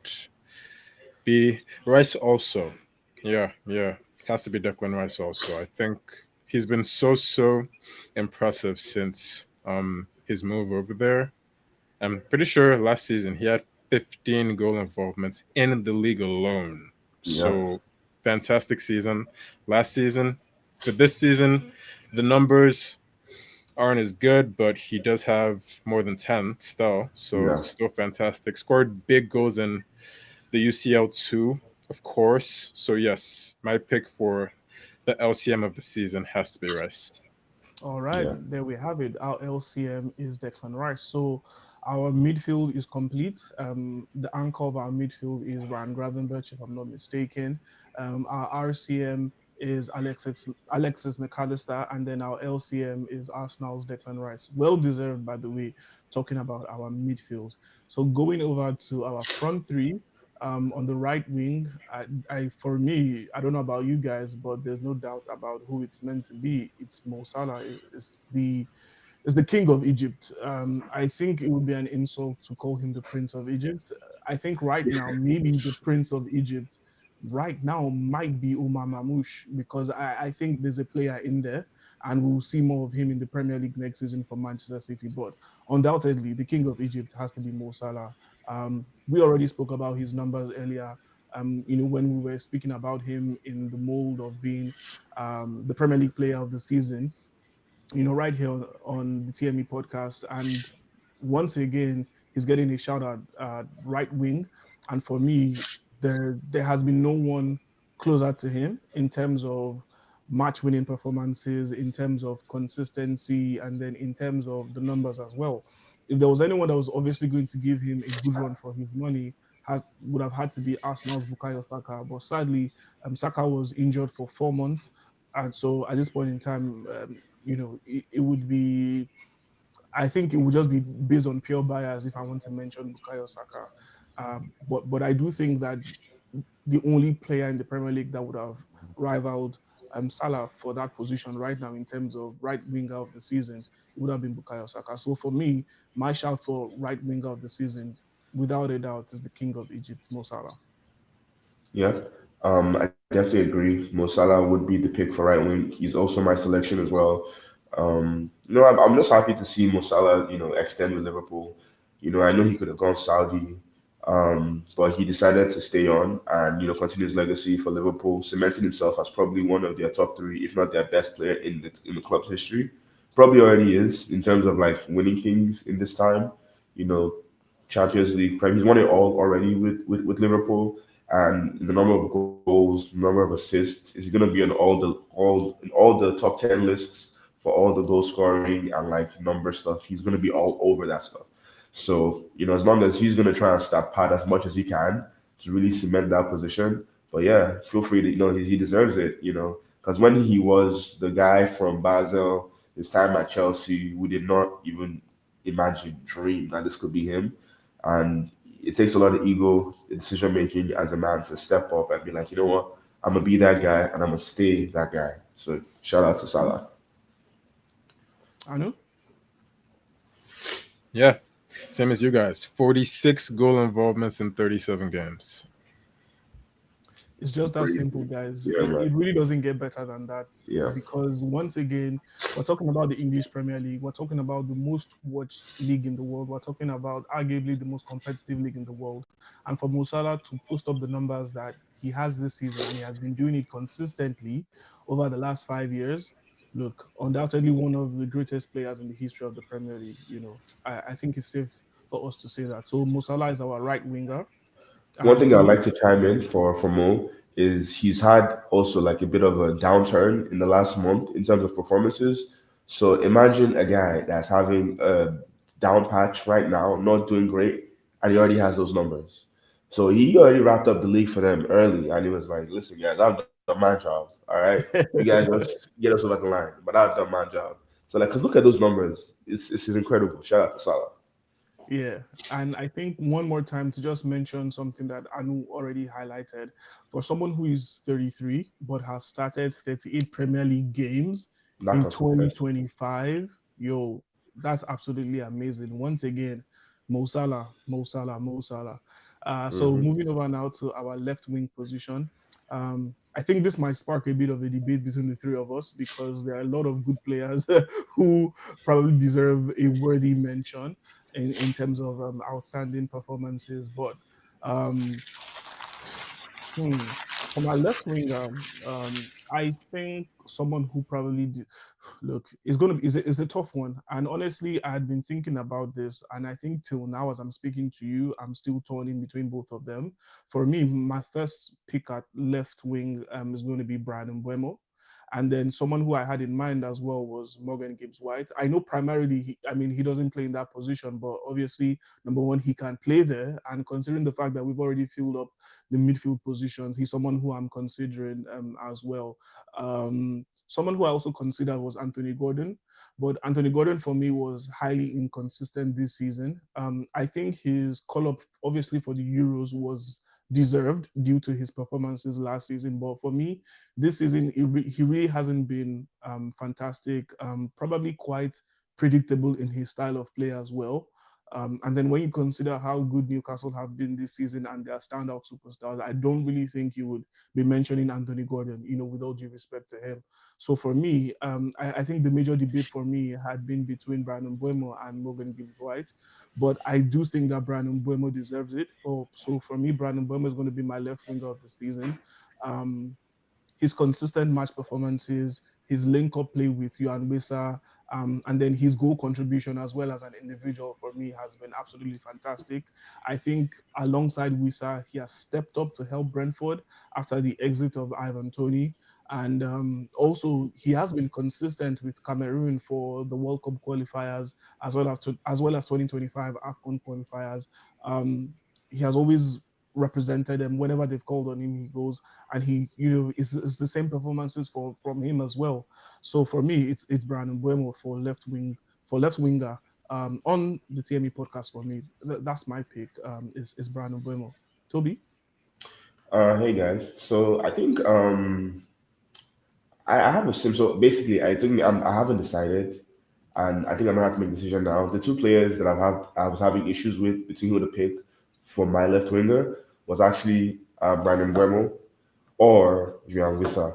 be Rice also. Yeah, yeah. It has to be Declan Rice also. I think he's been so impressive since his move over there. I'm pretty sure last season he had 15 goal involvements in the league alone. Yeah, So fantastic season last season. But this season, the numbers aren't as good, but he does have more than 10 still. So yeah. still fantastic. Scored big goals in the UCL too, of course. So yes, my pick for the LCM of the season has to be Rice. All right, Yeah. there we have it. Our LCM is Declan Rice. So our midfield is complete. The anchor of our midfield is Ryan Gravenberch, if I'm not mistaken. Our RCM is Alexis McAllister, and then our LCM is Arsenal's Declan Rice. Well deserved, by the way, talking about our midfield. So going over to our front three, on the right wing, for me, I don't know about you guys, but there's no doubt about who it's meant to be. It's Mo Salah. Is the king of Egypt. I think it would be an insult to call him the Prince of Egypt. I think right now, maybe the Prince of Egypt right now might be Umar Mamouche because I think there's a player in there and we'll see more of him in the Premier League next season for Manchester City. But undoubtedly, the king of Egypt has to be Mo Salah. We already spoke about his numbers earlier. When we were speaking about him in the mold of being the Premier League player of the season, right here on the TME podcast. And once again, he's getting a shout out right wing. And for me, there has been no one closer to him in terms of match winning performances, in terms of consistency, and then in terms of the numbers as well. If there was anyone that was obviously going to give him a good run for his money, would have had to be Arsenal's Bukayo Saka. But sadly, Saka was injured for 4 months. And so at this point in time, it would be, I think it would just be based on pure bias if I want to mention Bukayo Saka. But I do think that the only player in the Premier League that would have rivaled Salah for that position right now in terms of right winger of the season, it would have been Bukayo Saka. So for me, my shout for right winger of the season, without a doubt, is the king of Egypt, Mo Salah. Yeah, I definitely agree. Mo Salah would be the pick for right wing. He's also my selection as well. I'm just happy to see Mo Salah, extend with Liverpool. I know he could have gone Saudi, but he decided to stay on and continue his legacy for Liverpool, cementing himself as probably one of their top three, if not their best player in the club's history. Probably already is in terms of like winning things in this time. You know, Champions League, He's won it all already with Liverpool, and the number of goals, number of assists is going to be on all the top 10 lists for all the goal scoring and like number stuff. He's going to be all over that stuff. So as long as he's going to try and start pat as much as he can to really cement that position. But yeah, feel free to he deserves it. Because when he was the guy from Basel, his time at Chelsea, we did not even imagine, dream that this could be him. And it takes a lot of ego, decision making as a man to step up and be like, you know what, I'm gonna be that guy and I'm gonna stay that guy. So shout out to Salah. Anu? Yeah, same as you guys. 46 goal involvements in 37 games. It's just that Pretty, simple, guys. yeah, It man. really doesn't get better than that Yeah. because, once again, we're talking about the English Premier League. We're talking about the most watched league in the world. We're talking about arguably the most competitive league in the world. And for Mo Salah to post up the numbers that he has this season, and he has been doing it consistently over the last 5 years, look, undoubtedly one of the greatest players in the history of the Premier League. I think it's safe for us to say that. So Mo Salah is our right winger. One thing I'd Toby? like to chime in for Mo is he's had also like a bit of a downturn in the last month in terms of performances. So imagine a guy that's having a down patch right now, not doing great, and he already has those numbers. So he already wrapped up the league for them early, and he was like, "Listen, guys, I've done my job. All right, you guys just get us over the line, but I've done my job." So like, cause look at those numbers. It's incredible. Shout out to Salah. Yeah, and I think one more time to just mention something that Anu already highlighted. For someone who is 33 but has started 38 Premier League games Not in consistent. 2025, yo, that's absolutely amazing. Once again, Mo Salah, Mo Salah, Mo Salah. So Hmm. moving over now to our left wing position. I think this might spark a bit of a debate between the three of us because there are a lot of good players who probably deserve a worthy mention in terms of outstanding performances. But um, hmm, for my left winger, I think someone who probably look is going to be is a tough one. And honestly, I had been thinking about this, and I think till now, as I'm speaking to you, I'm still torn in between both of them. For me, my first pick at left wing is going to be Brian Mbuemo. And then someone who I had in mind as well was Morgan Gibbs White. I know primarily, he doesn't play in that position, but obviously, number one, he can play there. And considering the fact that we've already filled up the midfield positions, he's someone who I'm considering as well. Someone who I also considered was Anthony Gordon, but Anthony Gordon for me was highly inconsistent this season. I think his call up, obviously for the Euros, was deserved due to his performances last season. But for me, this season, he really hasn't been fantastic. Probably quite predictable in his style of play as well. And then when you consider how good Newcastle have been this season and their standout superstars, I don't really think you would be mentioning Anthony Gordon, with all due respect to him. So for me, I think the major debate for me had been between Brian Mbuemo and Morgan Gibbs White. But I do think that Brian Mbuemo deserves it. So for me, Brian Mbuemo is going to be my left winger of the season. Um, his consistent match performances, his link up play with Johan Wissa, and then his goal contribution as well as an individual for me has been absolutely fantastic. I think alongside Wissa, he has stepped up to help Brentford after the exit of Ivan Toney. And also, he has been consistent with Cameroon for the World Cup qualifiers as well as 2025 AFCON qualifiers. Um, he has always represented them whenever they've called on him. He goes, and he, it's the same performances from him as well. So for me, it's Brandon Buemo for left winger on the TME podcast for me. That's my pick. Is Brandon Buemo. Toby. Hey guys. So I think I have a sim. So basically, I haven't decided, and I think I'm gonna have to make a decision now. The two players that I was having issues with between who to pick for my left winger was actually Brandon Buemo, or Juan Wissa,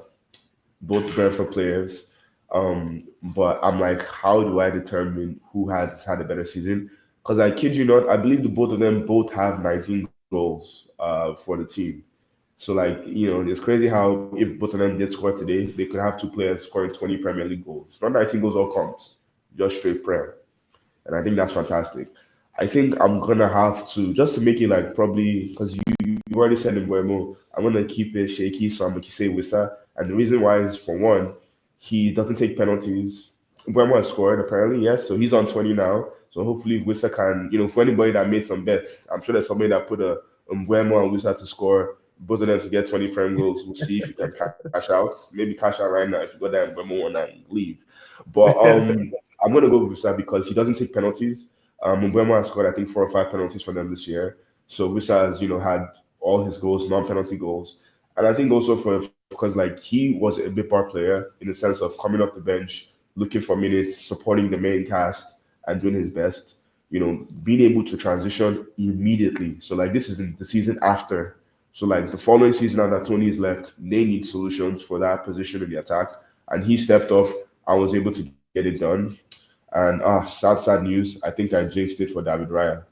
both Brentford players. But I'm like, how do I determine who has had a better season? Because I kid you not, I believe the both of them both have 19 goals for the team. So like, it's crazy how if both of them did score today, they could have two players scoring 20 Premier League goals. Not 19 goals all comps, just straight Prem. And I think that's fantastic. I think I'm gonna have to just to make it like probably because you already said in Buemo, I'm gonna keep it shaky, so I'm gonna say Wissa. And the reason why is for one, he doesn't take penalties. Buemo has scored apparently, yes, so he's on 20 now. So hopefully Wissa can, for anybody that made some bets, I'm sure there's somebody that put a Buemo and Wissa to score both of them to get 20 prem goals. We'll see if you can cash out. Maybe cash out right now if you got that Buemo one and leave. But I'm gonna go with Wissa because he doesn't take penalties. Mbeumo has scored, I think, 4 or 5 penalties for them this year. So Wissa has, had all his goals, non-penalty goals, and I think also for because like he was a big part player in the sense of coming off the bench, looking for minutes, supporting the main cast, and doing his best. Being able to transition immediately. So like this is in the season after. So like the following season now that Tony is left, they need solutions for that position in the attack, and he stepped up and was able to get it done. And sad news. I think I jinxed it for David Raya.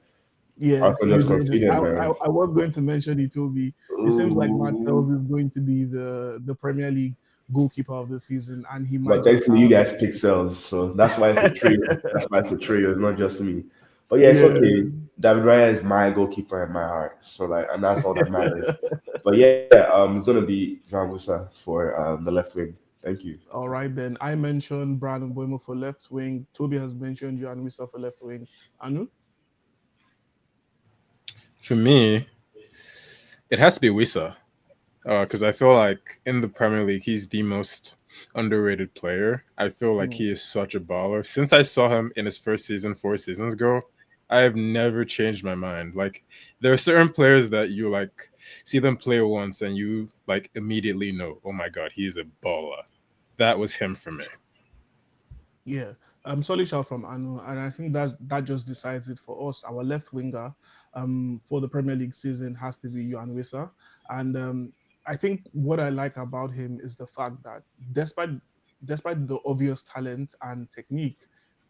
Yeah, Arsenal you just did. conceded, man. I was going to mention it, Toby. It seems like Matt Ooh. Tells is going to be the Premier League goalkeeper of the season, and he might But just thankfully, you have. guys pick sales, so that's why it's a trio. That's why it's a trio. It's not just me. But yeah, it's Yeah. okay. David Raya is my goalkeeper in my heart. So like, and that's all that matters. But yeah, it's gonna be John Wissa for the left wing. Thank you. All right, then. I mentioned Brandon Boymo for left wing. Toby has mentioned Johan Wissa for left wing. Anu? For me, it has to be Wissa. Because I feel like in the Premier League, he's the most underrated player. I feel like Hmm. he is such a baller. Since I saw him in his first season 4 seasons ago, I have never changed my mind. Like there are certain players that you like see them play once and you like immediately know, oh my god, he's a baller. That was him for me. Yeah, solid shout from Anu, and I think that just decides it for us. Our left winger, for the Premier League season has to be Johan Wissa, and I think what I like about him is the fact that despite the obvious talent and technique,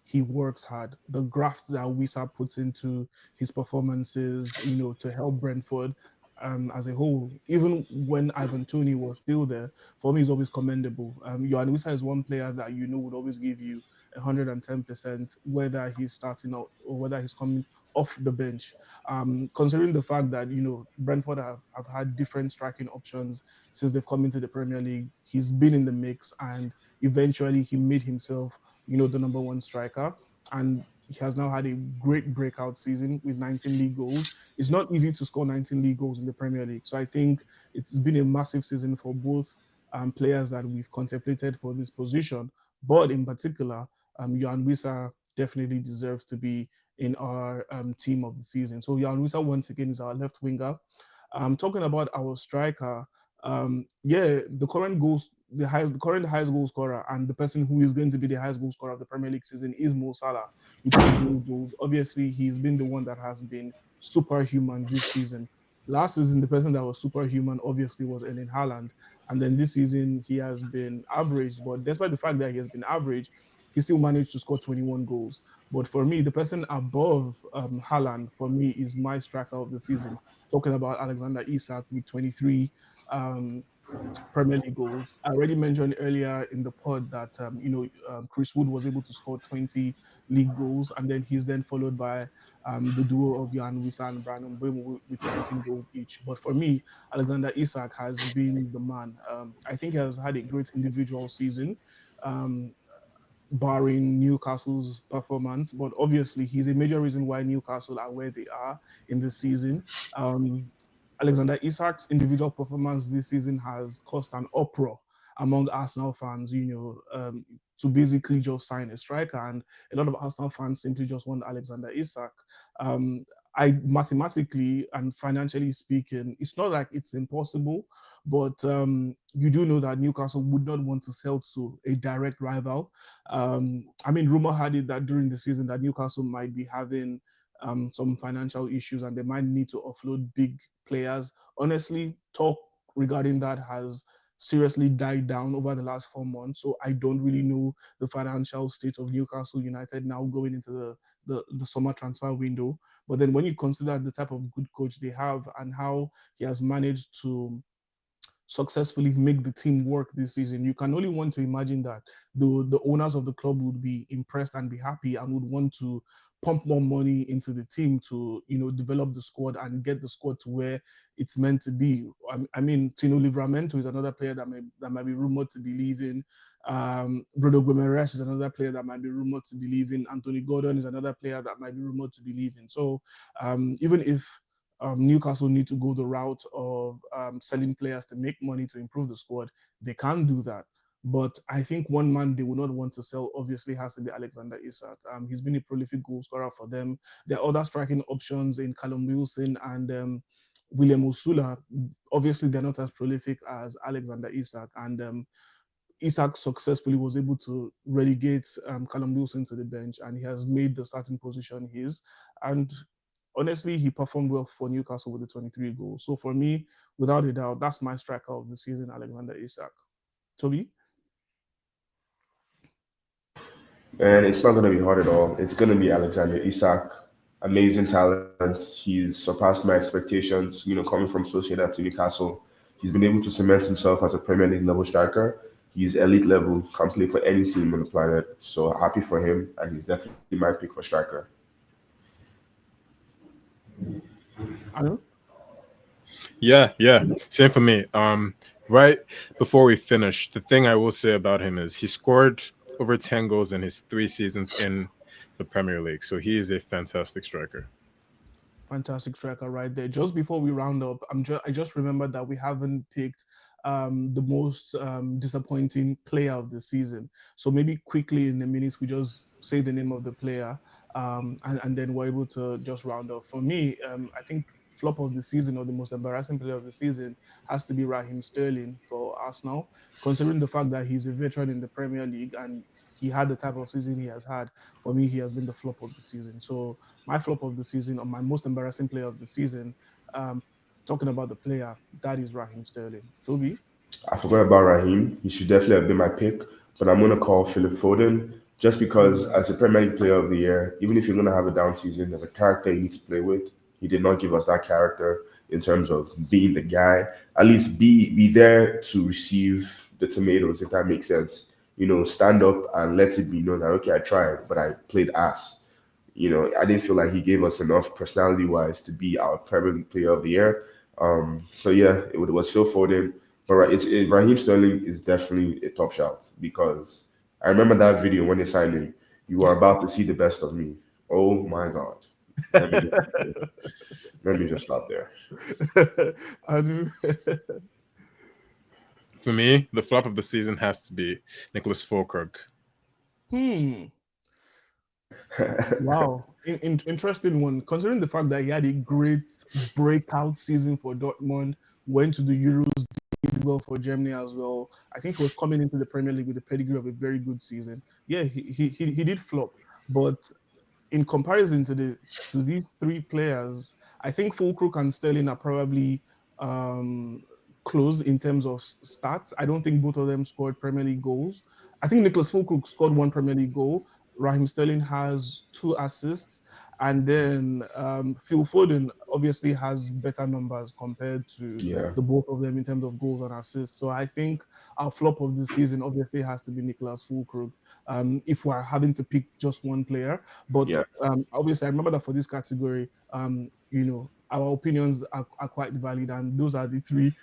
he works hard. The graft that Wissa puts into his performances, to help Brentford. As a whole, even when Ivan Toney was still there, for me, is always commendable. Johan Wissa is one player that would always give you 110%, whether he's starting out or whether he's coming off the bench. Considering the fact that Brentford have had different striking options since they've come into the Premier League, he's been in the mix, and eventually he made himself the number one striker. And he has now had a great breakout season with 19 league goals. It's not easy to score 19 league goals in the Premier League. So I think it's been a massive season for both players that we've contemplated for this position. But in particular, Johan Wissa definitely deserves to be in our team of the season. So Johan Wissa once again is our left winger. Talking about our striker, yeah, the current highest goal scorer and the person who is going to be the highest goal scorer of the Premier League season is Mo Salah with 28 goals. Obviously, he's been the one that has been superhuman this season. Last season, the person that was superhuman obviously was Erling Haaland, and then this season he has been average. But despite the fact that he has been average, he still managed to score 21 goals. But for me, the person above Haaland for me is my striker of the season. Talking about Alexander Isak with 23 um, Premier League goals. I already mentioned earlier in the pod that Chris Wood was able to score 20 league goals, and then he's then followed by the duo of Jan Wissa and Brandon Mbeumo with 19 goals each. But for me, Alexander Isak has been the man. I think he has had a great individual season. Um, Barring Newcastle's performance, but obviously he's a major reason why Newcastle are where they are in this season. Um, Alexander Isak's individual performance this season has caused an uproar among Arsenal fans, to basically just sign a striker. And a lot of Arsenal fans simply just want Alexander Isak. Um, I mathematically and financially speaking, it's not like it's impossible, but you do know that Newcastle would not want to sell to a direct rival. I mean, rumor had it that during the season that Newcastle might be having some financial issues and they might need to offload big players. Honestly, talk regarding that has seriously died down over the last 4 months. So I don't really know the financial state of Newcastle United now going into the summer transfer window. But then when you consider the type of good coach they have and how he has managed to successfully make the team work this season, you can only want to imagine that the owners of the club would be impressed and be happy and would want to pump more money into the team to develop the squad and get the squad to where it's meant to be. I mean, Tino Livramento is another player that might be rumored to be leaving. Bruno Guimaraes is another player that might be rumored to be leaving. Anthony Gordon is another player that might be rumored to be leaving. So even if Newcastle need to go the route of selling players to make money to improve the squad, they can do that. But I think one man they would not want to sell obviously has to be Alexander Isak. He's been a prolific goal scorer for them. There are other striking options in Callum Wilson and William Osula. Obviously, they're not as prolific as Alexander Isak. And Isak successfully was able to relegate Callum Wilson to the bench, and he has made the starting position his. And honestly, he performed well for Newcastle with the 23 goals. So for me, without a doubt, that's my striker of the season, Alexander Isak. Toby? And it's not going to be hard at all. It's going to be Alexander Isak. Amazing talent. He's surpassed my expectations, coming from Sociedad to Newcastle. He's been able to cement himself as a Premier League level striker. He's elite level, can play for any team on the planet. So happy for him, and he's definitely my pick for striker. Anu? Yeah. Same for me. Right before we finish, the thing I will say about him is he scored over 10 goals in his 3 seasons in the Premier League. So he is a fantastic striker. Fantastic striker right there. Just before we round up, I just remembered that we haven't picked the most disappointing player of the season. So maybe quickly in the minutes we just say the name of the player, and then we're able to just round off. For me, I think flop of the season or the most embarrassing player of the season has to be Raheem Sterling for Arsenal, considering the fact that he's a veteran in the Premier League and he had the type of season he has had. For me, he has been the flop of the season. So my flop of the season or my most embarrassing player of the season, um, talking about the player, that is Raheem Sterling. Toby? I forgot about Raheem. He should definitely have been my pick, but I'm going to call Philip Foden just because, Mm. as a Premier League Player of the Year, even if you're going to have a down season, there's a character you need to play with. He did not give us that character in terms of being the guy. At least be there to receive the tomatoes, if that makes sense. Stand up and let it be known that okay, I tried, but I played ass. I didn't feel like he gave us enough personality wise to be our Premier League Player of the Year. So yeah, it was Phil Foden. But Raheem Sterling is definitely a top shout because I remember that video when they signed him. You are about to see the best of me. Oh my God. Let me just, let me just stop there. Anu? For me, the flop of the season has to be Nicholas Fulkrug. Hmm. Wow, interesting one. Considering the fact that he had a great breakout season for Dortmund, went to the Euros, did well for Germany as well. I think he was coming into the Premier League with the pedigree of a very good season. Yeah, he did flop, but in comparison to these three players, I think Fulkrug and Sterling are probably um, close in terms of stats. I don't think both of them scored Premier League goals. I think Nicholas Fulkrug scored one Premier League goal. Raheem Sterling has 2 assists, and then Phil Foden obviously has better numbers compared to Yeah, the both of them in terms of goals and assists. So I think our flop of the season obviously has to be Nicholas Fulkrug. If we're having to pick just one player, but yeah, obviously, I remember that for this category, our opinions are quite valid, and those are the three.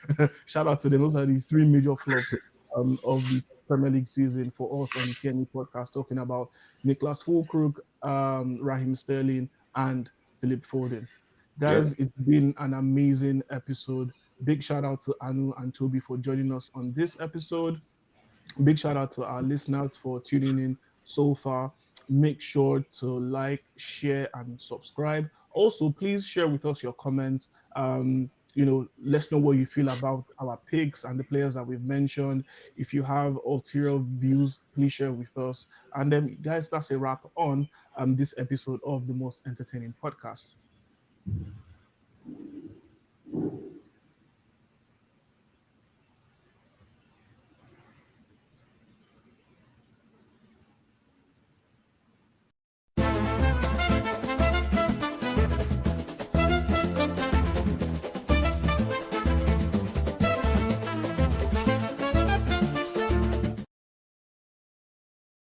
Shout out to them. Those are the three major flops of the Premier League season for us on TME podcast, talking about Niklas Fulkrug, Raheem Sterling, and Philip Foden. yeah. Guys, it's been an amazing episode. Big shout out to Anu and Toby for joining us on this episode. Big shout out to our listeners for tuning in so far. Make sure to like, share, and subscribe. Also, please share with us your comments. Let's know what you feel about our picks and the players that we've mentioned. If you have ulterior views, please share with us. And then, guys, that's a wrap on this episode of the most entertaining podcast.